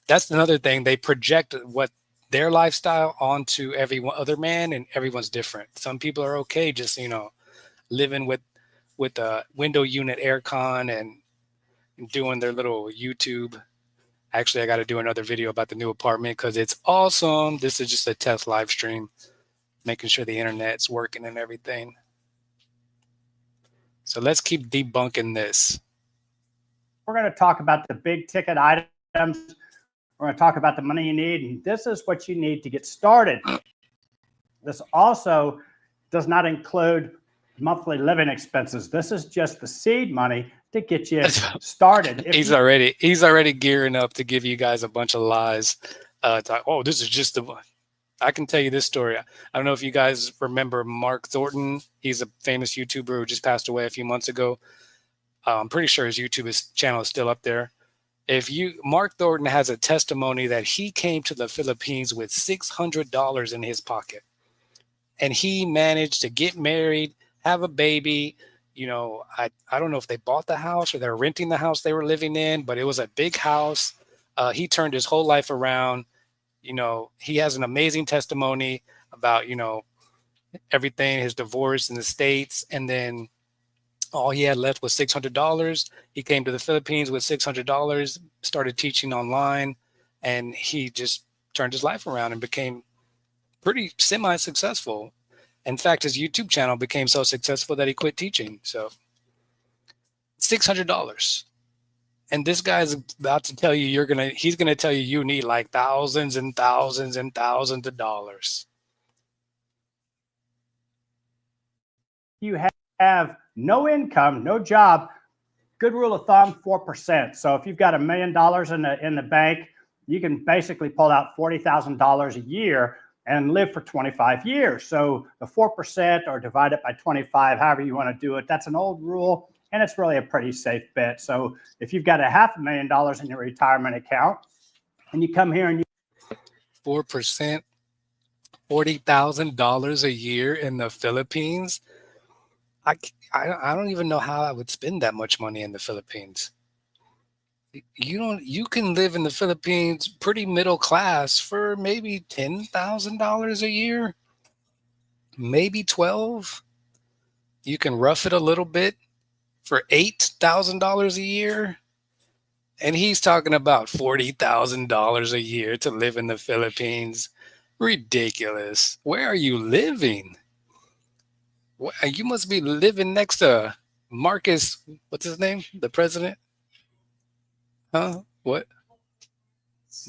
[SPEAKER 1] That's another thing. They project what their lifestyle onto every other man, and everyone's different. Some people are okay just, living with a window unit aircon and doing their little YouTube. Actually, I got to do another video about the new apartment because it's awesome. This is just a test live stream, making sure the internet's working and everything. So let's keep debunking this.
[SPEAKER 12] We're going to talk about the big ticket items. We're going to talk about the money you need, and this is what you need to get started. This also does not include monthly living expenses. This is just the seed money to get you started.
[SPEAKER 1] He's already gearing up to give you guys a bunch of lies. This is just the one. I can tell you this story. I don't know if you guys remember Mark Thornton. He's a famous YouTuber who just passed away a few months ago. I'm pretty sure his YouTube channel is still up there. Mark Thornton has a testimony that he came to the Philippines with $600 in his pocket, and he managed to get married, have a baby. I don't know if they bought the house or they're renting the house they were living in, but it was a big house. He turned his whole life around. He has an amazing testimony about, everything, his divorce in the States. And then all he had left was $600. He came to the Philippines with $600, started teaching online, and he just turned his life around and became pretty semi-successful. In fact, his YouTube channel became so successful that he quit teaching. So $600. And this guy's about to tell you he's gonna tell you you need like thousands and thousands and thousands of dollars.
[SPEAKER 12] You have no income, no job. Good rule of thumb, 4%. So if you've got $1 million in the bank, you can basically pull out $40,000 a year and live for 25 years. So the 4% or divide it by 25, however you want to do it, that's an old rule, and it's really a pretty safe bet. So if you've got $500,000 in your retirement account and you come here and
[SPEAKER 1] 4%, $40,000 a year in the Philippines. I don't even know how I would spend that much money in the Philippines. You can live in the Philippines pretty middle class for maybe $10,000 a year, maybe 12. You can rough it a little bit for $8,000 a year. And he's talking about $40,000 a year to live in the Philippines. Ridiculous. Where are you living? You must be living next to Marcus, what's his name? The president? Huh? What?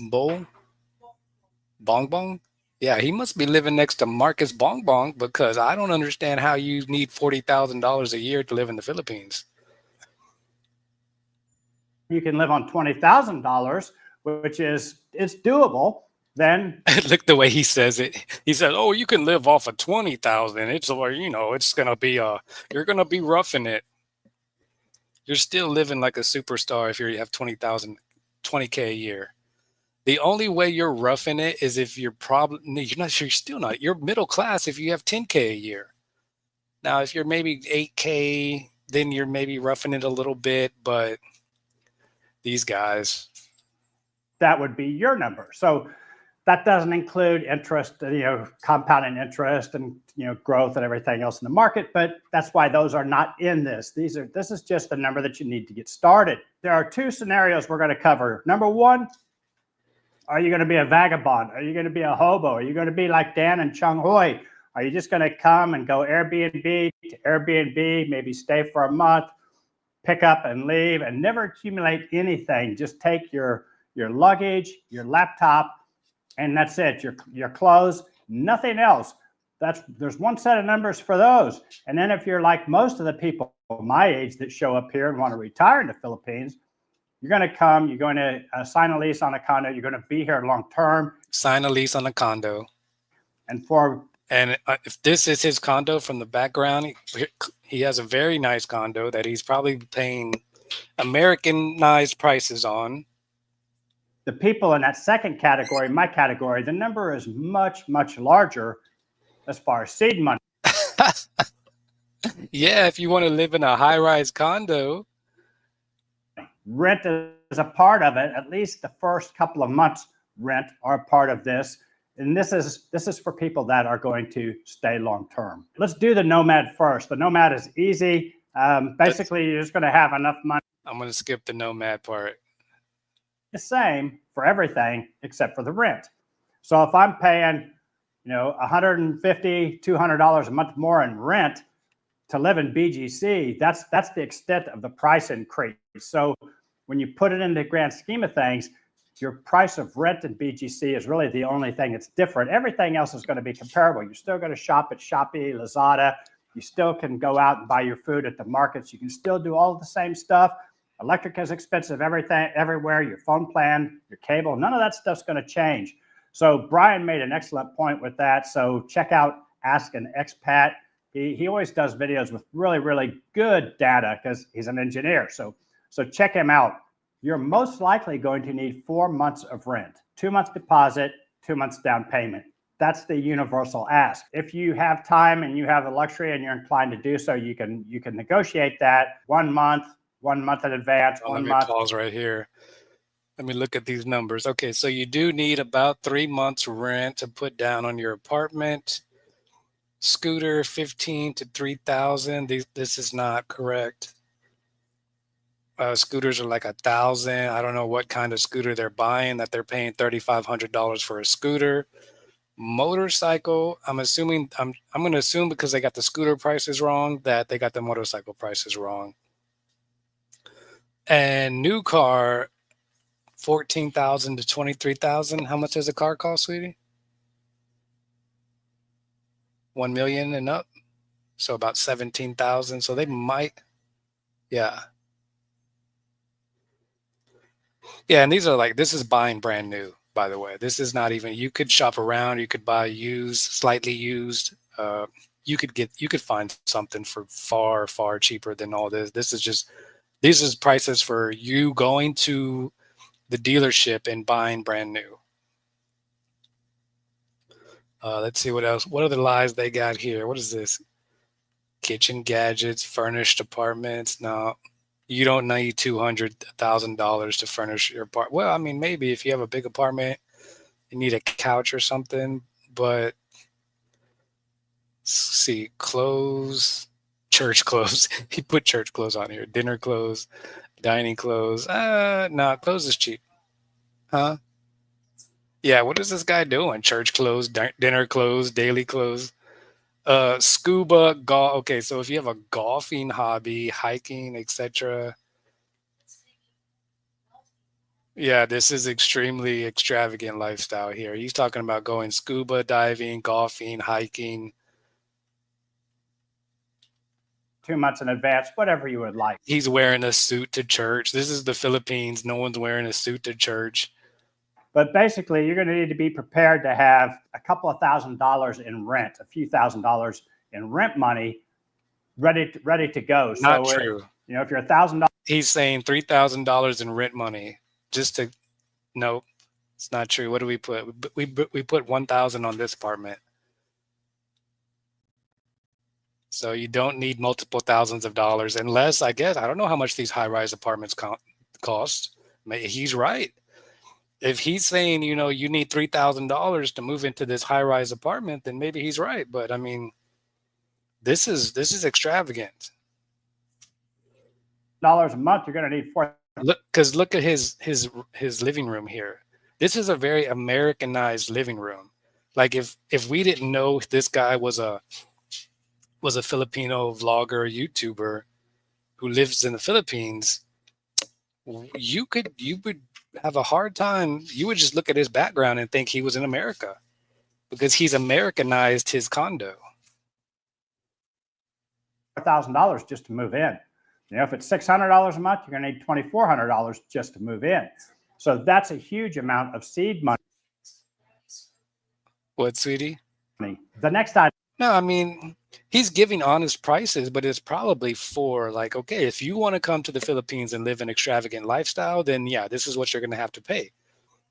[SPEAKER 1] Bong Bong? Yeah, he must be living next to Marcus Bong because I don't understand how you need $40,000 a year to live in the Philippines.
[SPEAKER 12] you can live on $20,000, which is it's doable. Then
[SPEAKER 1] look the way he says it. He says, "Oh, you can live off of 20,000. It's it's gonna be you're gonna be roughing it. You're still living like a superstar if you have 20K a year. The only way you're roughing it is if you're still not. You're middle class if you have 10K a year. Now, if you're maybe 8K, then you're maybe roughing it a little bit. But these guys,
[SPEAKER 12] that would be your number. So that doesn't include interest, compounding interest and, growth and everything else in the market. But that's why those are not in this. This is just the number that you need to get started. There are two scenarios we're going to cover. Number one, are you going to be a vagabond? Are you going to be a hobo? Are you going to be like Dan and Chung Hoi? Are you just going to come and go Airbnb to Airbnb, maybe stay for a month, pick up and leave and never accumulate anything? Just take your luggage, your laptop, and that's it. Your clothes, nothing else. There's one set of numbers for those. And then if you're like most of the people my age that show up here and want to retire in the Philippines, you're going to come, you're going to sign a lease on a condo, you're going to be here long term.
[SPEAKER 1] Sign a lease on a condo.
[SPEAKER 12] And
[SPEAKER 1] if this is his condo from the background, he has a very nice condo that he's probably paying Americanized prices on.
[SPEAKER 12] The people in that second category, my category, the number is much, much larger as far as seed money.
[SPEAKER 1] Yeah, if you want to live in a high-rise condo.
[SPEAKER 12] Rent is a part of it. At least the first couple of months rent are a part of this. And this is for people that are going to stay long term. Let's do the nomad first. The nomad is easy. Basically, you're just going to have enough money.
[SPEAKER 1] I'm going to skip the nomad part.
[SPEAKER 12] The same for everything except for the rent. So if I'm paying, $150, $200 a month more in rent to live in BGC, that's the extent of the price increase. So when you put it in the grand scheme of things, your price of rent in BGC is really the only thing that's different. Everything else is going to be comparable. You're still going to shop at Shopee, Lazada. You still can go out and buy your food at the markets. You can still do all of the same stuff. Electric is expensive, everything, everywhere, your phone plan, your cable, none of that stuff's going to change. So Brian made an excellent point with that. So check out Ask an Expat. He always does videos with really, really good data because he's an engineer. So check him out. You're most likely going to need 4 months of rent, 2 months deposit, 2 months down payment. That's the universal ask. If you have time and you have the luxury and you're inclined to do so, you can negotiate that 1 month. 1 month in advance, 1 month.
[SPEAKER 1] Pause right here. Let me look at these numbers. Okay, so you do need about 3 months rent to put down on your apartment. Scooter, 15 to 3,000. This is not correct. Scooters are like 1,000. I don't know what kind of scooter they're buying that they're paying $3,500 for a scooter. Motorcycle, I'm going to assume because they got the scooter prices wrong that they got the motorcycle prices wrong. And new car, 14,000 to 23,000. How much does a car cost, sweetie? 1 million and up. So about 17,000. So they might, yeah. Yeah, and these are like, this is buying brand new, by the way. This is not even, you could shop around, you could buy used, slightly used. You could find something for far, far cheaper than all this. These is prices for you going to the dealership and buying brand new. Let's see what else. What other lies they got here? What is this? Kitchen gadgets, furnished apartments. No, you don't need $200,000 to furnish your apartment. Well, I mean, maybe if you have a big apartment, you need a couch or something. But see, clothes, church clothes. He put church clothes on here. Dinner clothes, dining clothes. No, clothes is cheap. Huh? Yeah, what is this guy doing? Church clothes, dinner clothes, daily clothes. Scuba, golf. Okay, so if you have a golfing hobby, hiking, etc. Yeah, this is extremely extravagant lifestyle here. He's talking about going scuba diving, golfing, hiking.
[SPEAKER 12] 2 months in advance, whatever you would like.
[SPEAKER 1] He's wearing a suit to church. This is the Philippines. No one's wearing a suit to church.
[SPEAKER 12] But basically, you're going to need to be prepared to have a couple of $1,000s in rent, a few $1,000s in rent money ready to go.
[SPEAKER 1] Not
[SPEAKER 12] so
[SPEAKER 1] true.
[SPEAKER 12] If you're $1,000,
[SPEAKER 1] he's saying $3,000 in rent money just to. No, it's not true. What do we put? We put 1,000 on this apartment. So you don't need multiple thousands of dollars unless, I guess, I don't know how much these high-rise apartments cost. He's right. If he's saying, you need $3,000 to move into this high-rise apartment, then maybe he's right. But I mean, this is extravagant.
[SPEAKER 12] $4 a month, you're going to need $4.
[SPEAKER 1] Look at his living room here. This is a very Americanized living room. Like if we didn't know this guy was a Filipino vlogger, YouTuber who lives in the Philippines, you would have a hard time. You would just look at his background and think he was in America because he's Americanized his condo.
[SPEAKER 12] $1,000 just to move in. If it's $600 a month, you're going to need $2,400 just to move in. So that's a huge amount of seed money.
[SPEAKER 1] What, sweetie?
[SPEAKER 12] The next item.
[SPEAKER 1] No, I mean, he's giving honest prices, but it's probably for like, okay, if you want to come to the Philippines and live an extravagant lifestyle, then yeah, this is what you're going to have to pay.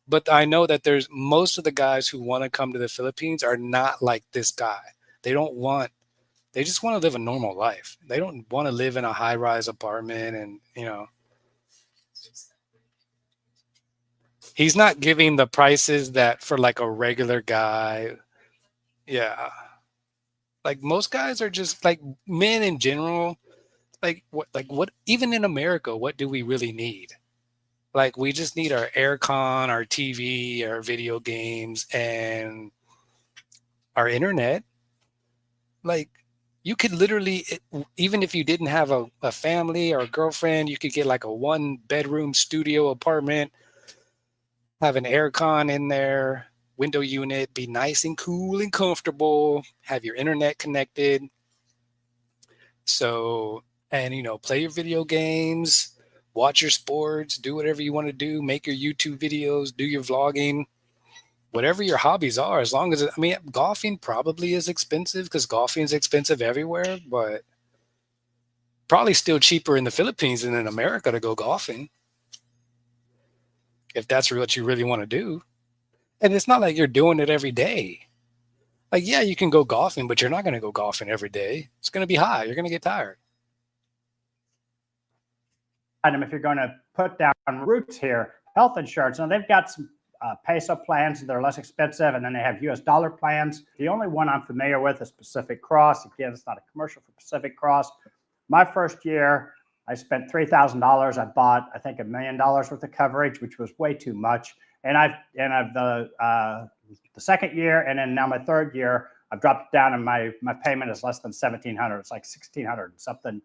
[SPEAKER 1] But I know that there's most of the guys who want to come to the Philippines are not like this guy. They just want to live a normal life. They don't want to live in a high-rise apartment and, he's not giving the prices that for like a regular guy. Yeah. Like most guys are just like men in general. Like what, even in America, what do we really need? Like we just need our aircon, our TV, our video games, and our internet. Like you could literally, even if you didn't have a family or a girlfriend, you could get like a 1-bedroom studio apartment, have an aircon in there, window unit, be nice and cool and comfortable, have your internet connected. So, and play your video games, watch your sports, do whatever you want to do, make your YouTube videos, do your vlogging, whatever your hobbies are, as long as golfing probably is expensive because golfing is expensive everywhere, but probably still cheaper in the Philippines than in America to go golfing. If that's what you really want to do. And it's not like you're doing it every day. Like, yeah, you can go golfing, but you're not going to go golfing every day. It's going to be hot. You're going to get tired.
[SPEAKER 12] If you're going to put down roots here, health insurance. Now they've got some peso plans. They're less expensive. And then they have US dollar plans. The only one I'm familiar with is Pacific Cross. Again, it's not a commercial for Pacific Cross. My first year, I spent $3,000. I bought, I think, $1 million worth of coverage, which was way too much. And the second year, and then now my third year, I've dropped it down, and my payment is less than $1,700. It's like $1,600 something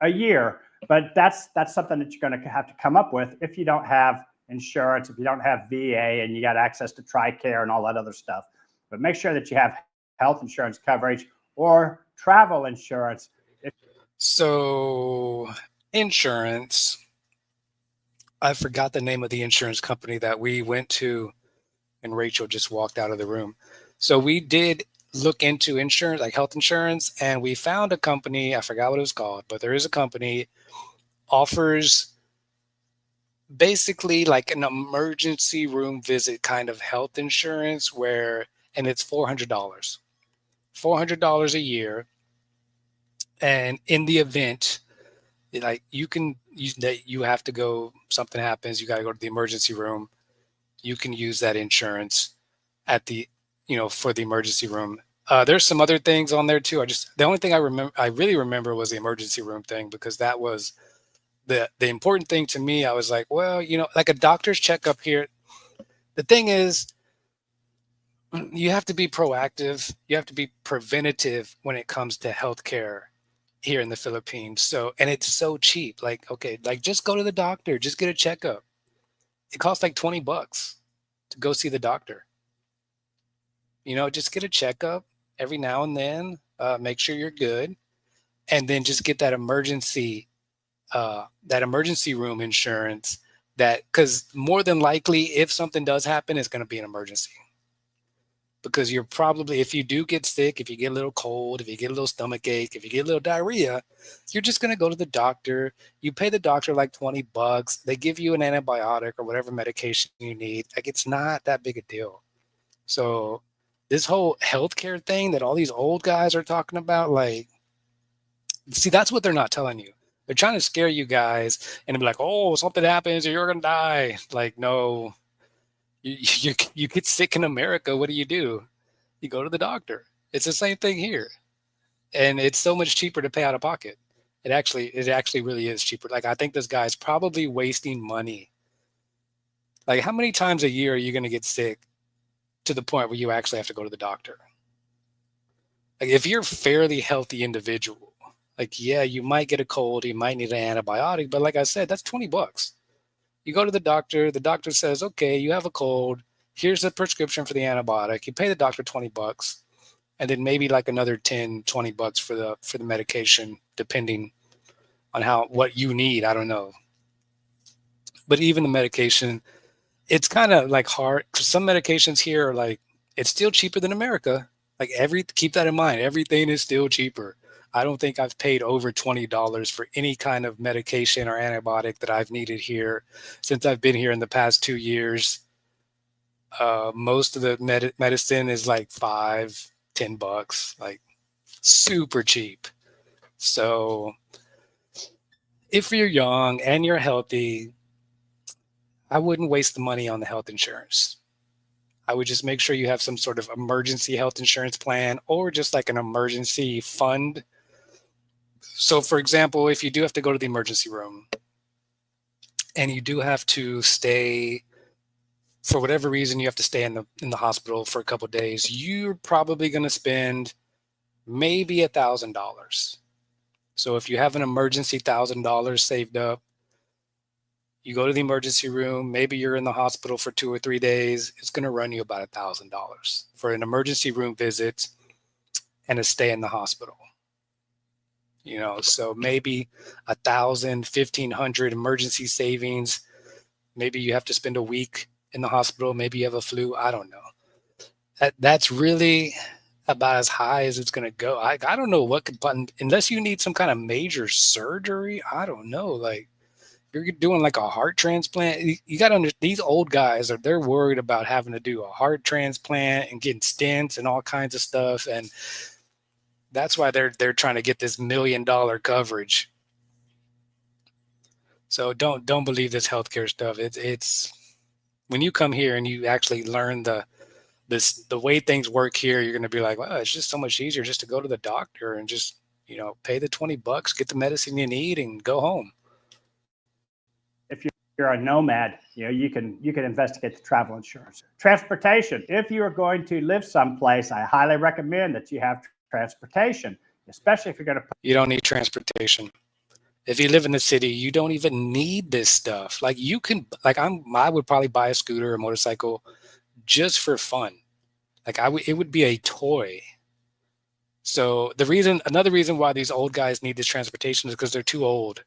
[SPEAKER 12] a year. But that's something that you're going to have to come up with if you don't have insurance, if you don't have VA, and you got access to TRICARE and all that other stuff. But make sure that you have health insurance coverage or travel insurance.
[SPEAKER 1] So insurance, I forgot the name of the insurance company that we went to, and Rachel just walked out of the room. So we did look into insurance, like health insurance, and we found a company, I forgot what it was called, but there is a company offers basically like an emergency room visit kind of health insurance and it's $400. $400 a year. And in the event, like you have to go, something happens, you got to go to the emergency room, you can use that insurance at the, for the emergency room. There's some other things on there too. The only thing I really remember was the emergency room thing, because that was the important thing to me. I was like, well, like a doctor's checkup here. The thing is, you have to be proactive. You have to be preventative when it comes to healthcare here in the Philippines. So, and it's so cheap. Like, okay, like just go to the doctor, just get a checkup. It costs like $20 to go see the doctor. Just get a checkup every now and then, make sure you're good, and then just get that emergency room insurance, because more than likely, if something does happen, it's going to be an emergency. Because you're probably, if you do get sick, if you get a little cold, if you get a little stomach ache, if you get a little diarrhea, you're just going to go to the doctor. You pay the doctor like $20. They give you an antibiotic or whatever medication you need. Like, it's not that big a deal. So this whole healthcare thing that all these old guys are talking about, like, see, that's what they're not telling you. They're trying to scare you guys and be like, oh, something happens or you're going to die. Like, no. You get sick in America, what do? You go to the doctor. It's the same thing here. And it's so much cheaper to pay out of pocket. It actually really is cheaper. Like, I think this guy's probably wasting money. Like, how many times a year are you going to get sick to the point where you actually have to go to the doctor? Like, if you're a fairly healthy individual, like, yeah, you might get a cold, you might need an antibiotic, but like I said, that's $20. You go to the doctor says, okay, you have a cold, here's a prescription for the antibiotic. You pay the doctor $20, and then maybe like another $10, $20 for the medication, depending on what you need. I don't know. But even the medication, it's kind of like hard, because some medications here are like, it's still cheaper than America. Like, keep that in mind. Everything is still cheaper. I don't think I've paid over $20 for any kind of medication or antibiotic that I've needed here since I've been here in the past 2 years. Most of the medicine is like $5, $10, like super cheap. So if you're young and you're healthy, I wouldn't waste the money on the health insurance. I would just make sure you have some sort of emergency health insurance plan, or just like an emergency fund. So, for example, if you do have to go to the emergency room and you do have to stay, for whatever reason, you have to stay in the hospital for a couple of days, you're probably going to spend maybe $1,000. So if you have an emergency $1,000 saved up, you go to the emergency room, maybe you're in the hospital for 2 or 3 days, it's going to run you about $1,000 for an emergency room visit and a stay in the hospital. So maybe $1,000, $1,500 emergency savings. Maybe you have to spend a week in the hospital. Maybe you have a flu. I don't know. That's really about as high as it's going to go. I don't know what could, unless you need some kind of major surgery. I don't know. Like, if you're doing like a heart transplant, you got to these old guys they're worried about having to do a heart transplant and getting stents and all kinds of stuff. And that's why they're trying to get this $1 million coverage. So don't believe this healthcare stuff. It's when you come here and you actually learn the way things work here, you're going to be like, well, it's just so much easier just to go to the doctor and just pay the $20, get the medicine you need, and go home.
[SPEAKER 12] If you're a nomad, you can investigate the travel insurance. Transportation. If you are going to live someplace, I highly recommend that you have transportation, especially if you're going to.
[SPEAKER 1] You don't need transportation. If you live in the city, you don't even need this stuff. Like you can, like I would probably buy a scooter or a motorcycle just for fun. Like it would be a toy. So another reason why these old guys need this transportation is because they're too old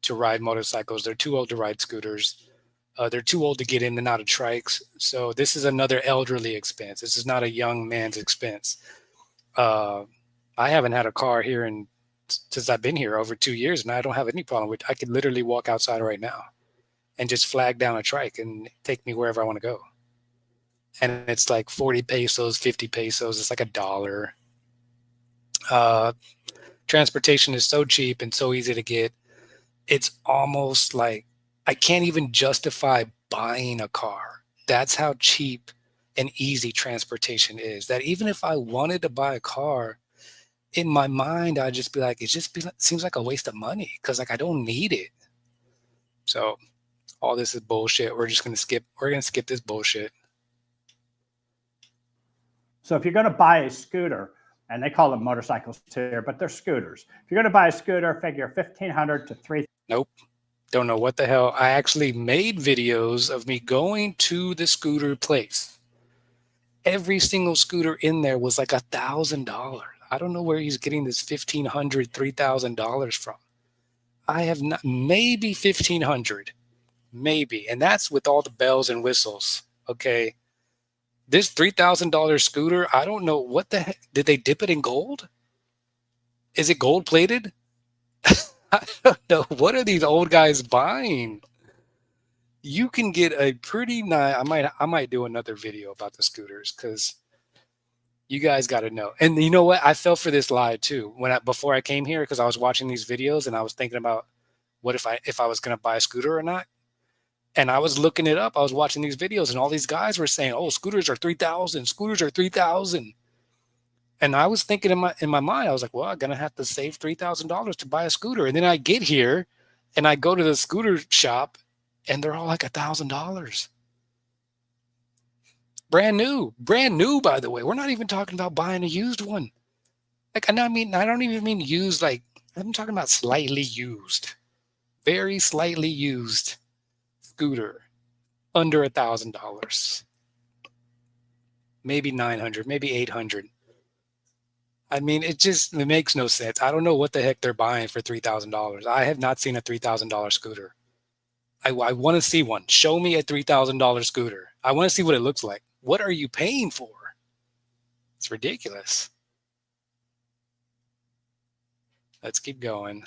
[SPEAKER 1] to ride motorcycles. They're too old to ride scooters. They're too old to get in and out of trikes. So this is another elderly expense. This is not a young man's expense. I haven't had a car here since I've been here over 2 years, and I don't have any problem with. I could literally walk outside right now and just flag down a trike and take me wherever I want to go. And it's like 40 pesos, 50 pesos. It's like $1. Transportation is so cheap and so easy to get. It's almost like I can't even justify buying a car. That's how cheap and easy transportation is. That even if I wanted to buy a car, in my mind, I'd just be like, seems like a waste of money because like I don't need it. So all this is bullshit. We're gonna skip this bullshit.
[SPEAKER 12] So if you're going to buy a scooter, and they call them motorcycles here, but they're scooters. If you're going to buy a scooter, figure 1,500 to 3,000.
[SPEAKER 1] Nope. Don't know what the hell. I actually made videos of me going to the scooter place. Every single scooter in there was like $1,000. I don't know where he's getting this $1,500, $3,000 from. I have not, maybe 1,500, maybe. And that's with all the bells and whistles. Okay. This $3,000 scooter, I don't know what the heck. Did they dip it in gold? Is it gold plated? I don't know. What are these old guys buying? You can get a pretty nice. I might do another video about the scooters because you guys got to know. And you know what? I fell for this lie too before I came here because I was watching these videos and I was thinking about what if I was going to buy a scooter or not. And I was looking it up. I was watching these videos and all these guys were saying, "Oh, scooters are 3,000. Scooters are 3,000." And I was thinking in my mind, I was like, "Well, I'm gonna have to save $3,000 to buy a scooter." And then I get here, and I go to the scooter shop, and they're all like $1,000. Brand new, by the way. We're not even talking about buying a used one. Like, I mean, I don't even mean used. Like, I'm talking about slightly used, very slightly used scooter, under $1,000, maybe 900, maybe 800. I mean, it makes no sense. I don't know what the heck they're buying for $3,000. I have not seen a $3,000 scooter. I want to see one. Show me a $3,000 scooter. I want to see what it looks like. What are you paying for? It's ridiculous. Let's keep going.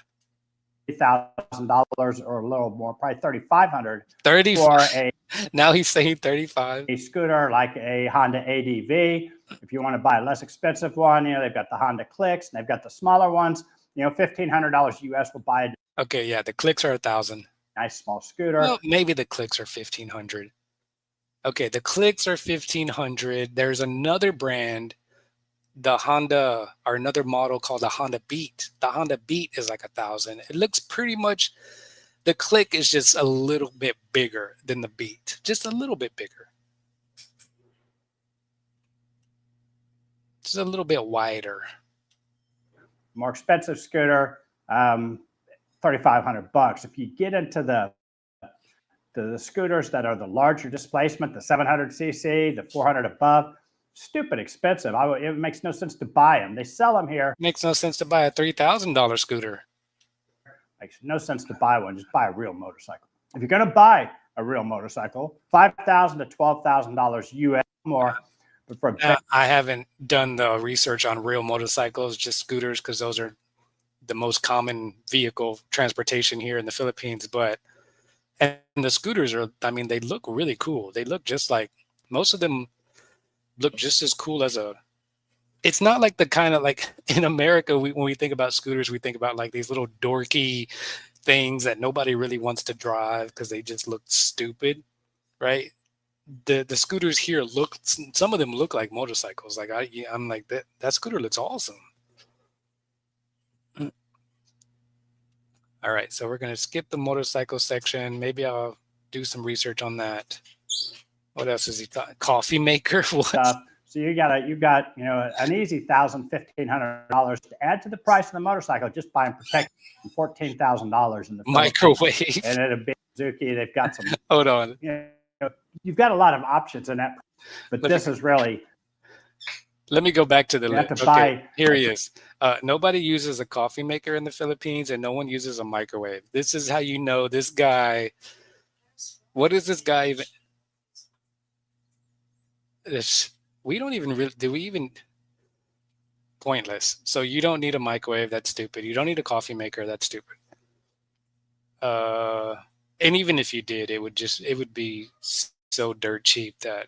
[SPEAKER 12] $3,000 or a little more, probably $3,500
[SPEAKER 1] for a. Now he's saying 35.
[SPEAKER 12] A scooter like a Honda ADV. If you want to buy a less expensive one, they've got the Honda Clicks and they've got the smaller ones. $1,500 US will buy it.
[SPEAKER 1] Okay, yeah, the Clicks are 1,000.
[SPEAKER 12] Nice small scooter.
[SPEAKER 1] Well, maybe the Clicks are 1,500. Okay, the Clicks are 1,500. There's another brand, the Honda, or another model called the Honda Beat. The Honda Beat is like 1,000. It looks pretty much, the Click is just a little bit bigger than the Beat. Just a little bit bigger. Just a little bit wider.
[SPEAKER 12] More expensive scooter, $3,500. If you get into the scooters that are the larger displacement, the 700cc, the 400 above, stupid expensive. It makes no sense to buy them. They sell them here.
[SPEAKER 1] Makes no sense to buy a $3,000 scooter.
[SPEAKER 12] Makes no sense to buy one. Just buy a real motorcycle. If you're going to buy a real motorcycle, $5,000 to $12,000 US more. But for
[SPEAKER 1] I haven't done the research on real motorcycles, just scooters, because those are the most common vehicle transportation here in the Philippines. And the scooters are, I mean, they look really cool. They look just like, most of them look just as cool as it's not like the kind of, like in America, when we think about scooters, we think about like these little dorky things that nobody really wants to drive because they just look stupid, right? The scooters here some of them look like motorcycles. Like I'm like, that scooter looks awesome. All right, so we're going to skip the motorcycle section. Maybe I'll do some research on that. What else is he talking? Coffee maker? What?
[SPEAKER 12] So So you've got an easy $1,000, $1,500 to add to the price of the motorcycle just buying protection. $14,000 in the
[SPEAKER 1] Microwave.
[SPEAKER 12] and it'll be Suzuki. They've got some.
[SPEAKER 1] Hold on.
[SPEAKER 12] You've got a lot of options in that, but this is really.
[SPEAKER 1] Let me go back to the
[SPEAKER 12] You have
[SPEAKER 1] list.
[SPEAKER 12] to buy.
[SPEAKER 1] Here he is. Nobody uses a coffee maker in the Philippines, and no one uses a microwave. This is how you know this guy. What is this guy even? We don't even really. Do we even? Pointless. So you don't need a microwave. That's stupid. You don't need a coffee maker. That's stupid. And even if you did, it would be so dirt cheap that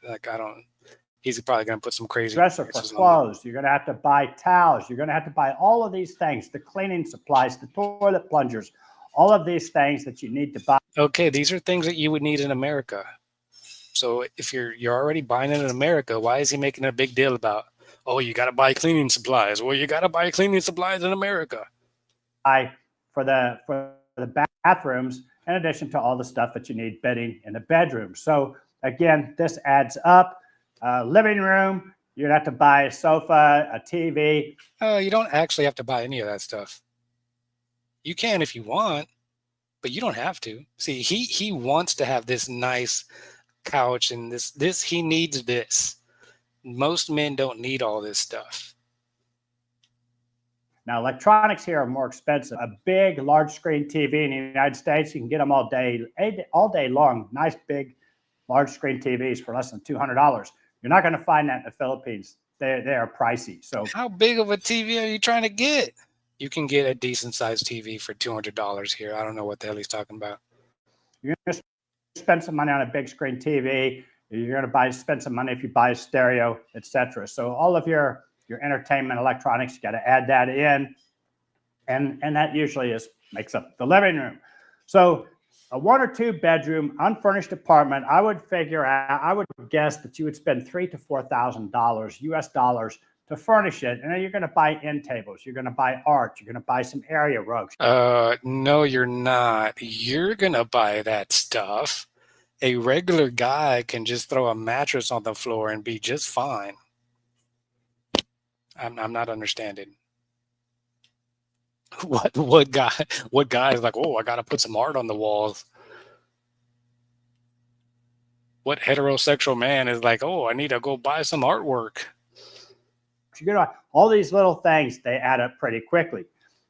[SPEAKER 1] he's probably going to put some crazy
[SPEAKER 12] Dresser for clothes. You're going to have to buy towels. You're going to have to buy all of these things, the cleaning supplies, the toilet plungers, all of these things that you need to buy.
[SPEAKER 1] Okay, these are things that you would need in America. So if you're already buying it in America, why is he making a big deal about, oh, you got to buy cleaning supplies? Well, you got to buy cleaning supplies in America.
[SPEAKER 12] For the bathrooms, in addition to all the stuff that you need bedding in the bedroom. So again, this adds up. Living room, you're gonna have to buy a sofa, a TV.
[SPEAKER 1] You don't actually have to buy any of that stuff. You can if you want, but you don't have to. See, he wants to have this nice couch and this he needs this. Most men don't need all this stuff.
[SPEAKER 12] Now, electronics here are more expensive. A big, large screen TV in the United States, you can get them all day long. Nice, big, large screen TVs for less than $200. You're not going to find that in the Philippines. They are pricey. So,
[SPEAKER 1] how big of a TV are you trying to get? You can get a decent sized TV for $200 here. I don't know what the hell he's talking about.
[SPEAKER 12] You're going to spend some money on a big screen TV. You're going to spend some money if you buy a stereo, etc. So all of your entertainment electronics, you got to add that in, and that usually makes up the living room. So a 1 or 2 bedroom unfurnished apartment, I would guess that you would spend $3,000 to $4,000 US dollars to furnish it. And then you're going to buy end tables, you're going to buy art, you're going to buy some area rugs.
[SPEAKER 1] No, you're not. You're going to buy that stuff. A regular guy can just throw a mattress on the floor and be just fine. I'm not understanding. What guy is like, oh, I gotta put some art on the walls? What heterosexual man is like, oh, I need to go buy some artwork?
[SPEAKER 12] All these little things, they add up pretty quickly.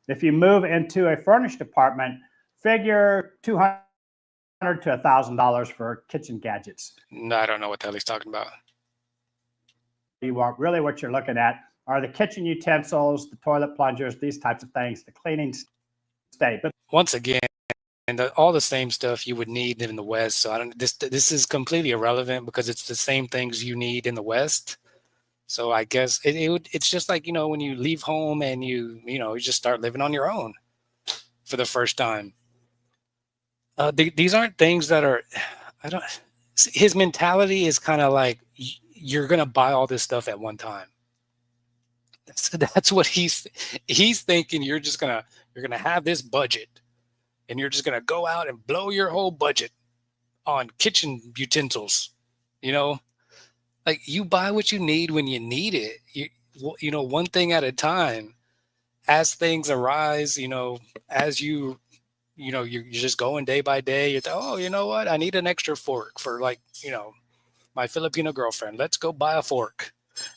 [SPEAKER 12] If you move into a furnished apartment, figure $200 to $1,000 for kitchen gadgets.
[SPEAKER 1] No, I don't know what the hell he's talking about.
[SPEAKER 12] Really what you're looking at are the kitchen utensils, the toilet plungers, these types of things, the cleaning state. But
[SPEAKER 1] once again, all the same stuff you would need in the West. So this is completely irrelevant because it's the same things you need in the West. So I guess it's just like, when you leave home and you just start living on your own for the first time. These aren't things that are, his mentality is kind of like, you're going to buy all this stuff at one time. That's what he's thinking. You're gonna have this budget, and you're just gonna go out and blow your whole budget on kitchen utensils. Like you buy what you need when you need it. One thing at a time. As things arise, as you're just going day by day. You think, oh, you know what? I need an extra fork for my Filipino girlfriend. Let's go buy a fork.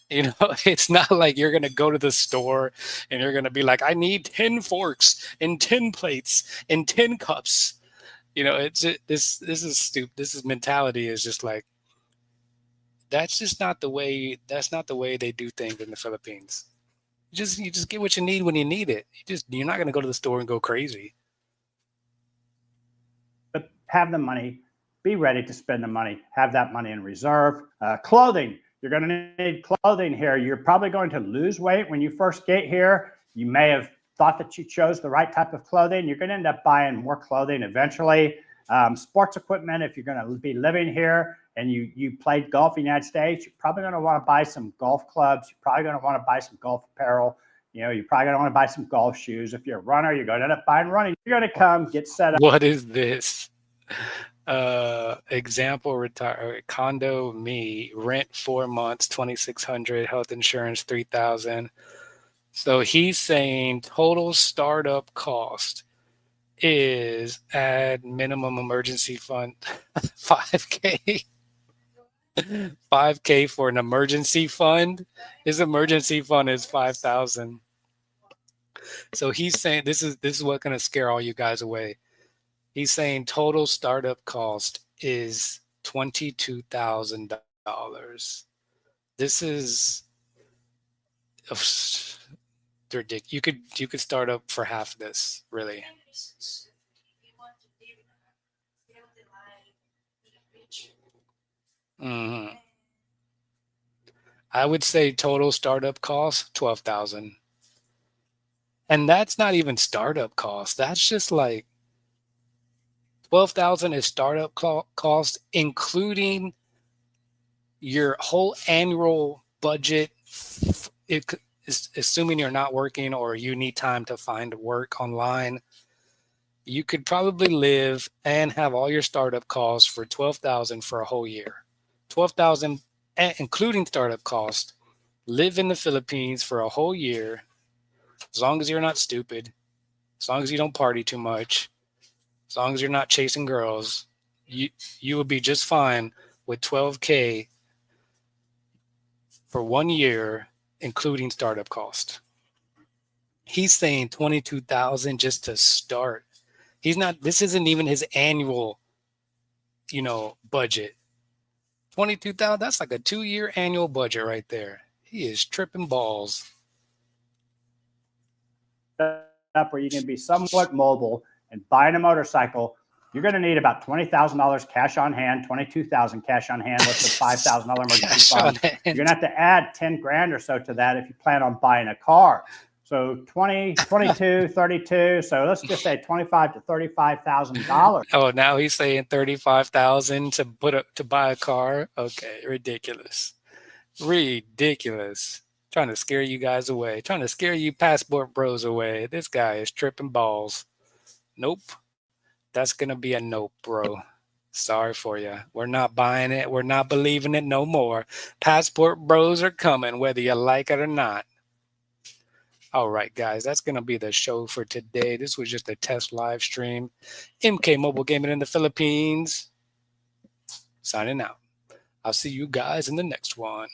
[SPEAKER 1] It's not like you're going to go to the store and you're going to be like, I need 10 forks and 10 plates and 10 cups. This is stupid. This mentality is just like, that's not the way they do things in the Philippines. You just get what you need when you need it. You're not going to go to the store and go crazy.
[SPEAKER 12] But have the money, be ready to spend the money, have that money in reserve. Clothing. You're going to need clothing here. You're probably going to lose weight when you first get here. You may have thought that you chose the right type of clothing. You're going to end up buying more clothing eventually. Sports equipment, if you're going to be living here and you played golf in the United States, you're probably going to want to buy some golf clubs. You're probably going to want to buy some golf apparel. You're probably going to want to buy some golf shoes. If you're a runner, you're going to end up buying running. You're going to come, get set up.
[SPEAKER 1] What is this? Example, retire condo, me, rent 4 months, 2,600, health insurance 3,000. So he's saying total startup cost is add minimum emergency fund 5K. 5K for an emergency fund. His emergency fund is 5,000. So he's saying this is what's gonna scare all you guys away. He's saying total startup cost is $22,000. This is ridiculous. You could start up for half of this, really. hmm I would say total startup cost 12,000, and that's not even startup cost. That's just like 12,000 is startup cost, including your whole annual budget. It is assuming you're not working or you need time to find work online. You could probably live and have all your startup costs for 12,000 for a whole year. 12,000, including startup cost. Live in the Philippines for a whole year, as long as you're not stupid, as long as you don't party too much, as long as you're not chasing girls, you will be just fine with 12K for 1 year, including startup cost. He's saying 22,000 just to start. This isn't even his annual, budget. 22,000, that's like a 2-year annual budget right there. He is tripping balls.
[SPEAKER 12] Up where you can be somewhat mobile and buying a motorcycle, you're going to need about $20,000 cash on hand, $22,000 cash on hand with the $5,000 emergency fund. You're going to have to add 10 grand or so to that if you plan on buying a car. So 20, 22, 32. So let's just say $25,000 to $35,000.
[SPEAKER 1] Oh, now he's saying 35,000 to buy a car. Okay, ridiculous. Trying to scare you guys away. Trying to scare you passport bros away. This guy is tripping balls. Nope. That's going to be a nope, bro. Sorry for you. We're not buying it. We're not believing it no more. Passport bros are coming, whether you like it or not. All right, guys, that's going to be the show for today. This was just a test live stream. MK Mobile Gaming in the Philippines. Signing out. I'll see you guys in the next one.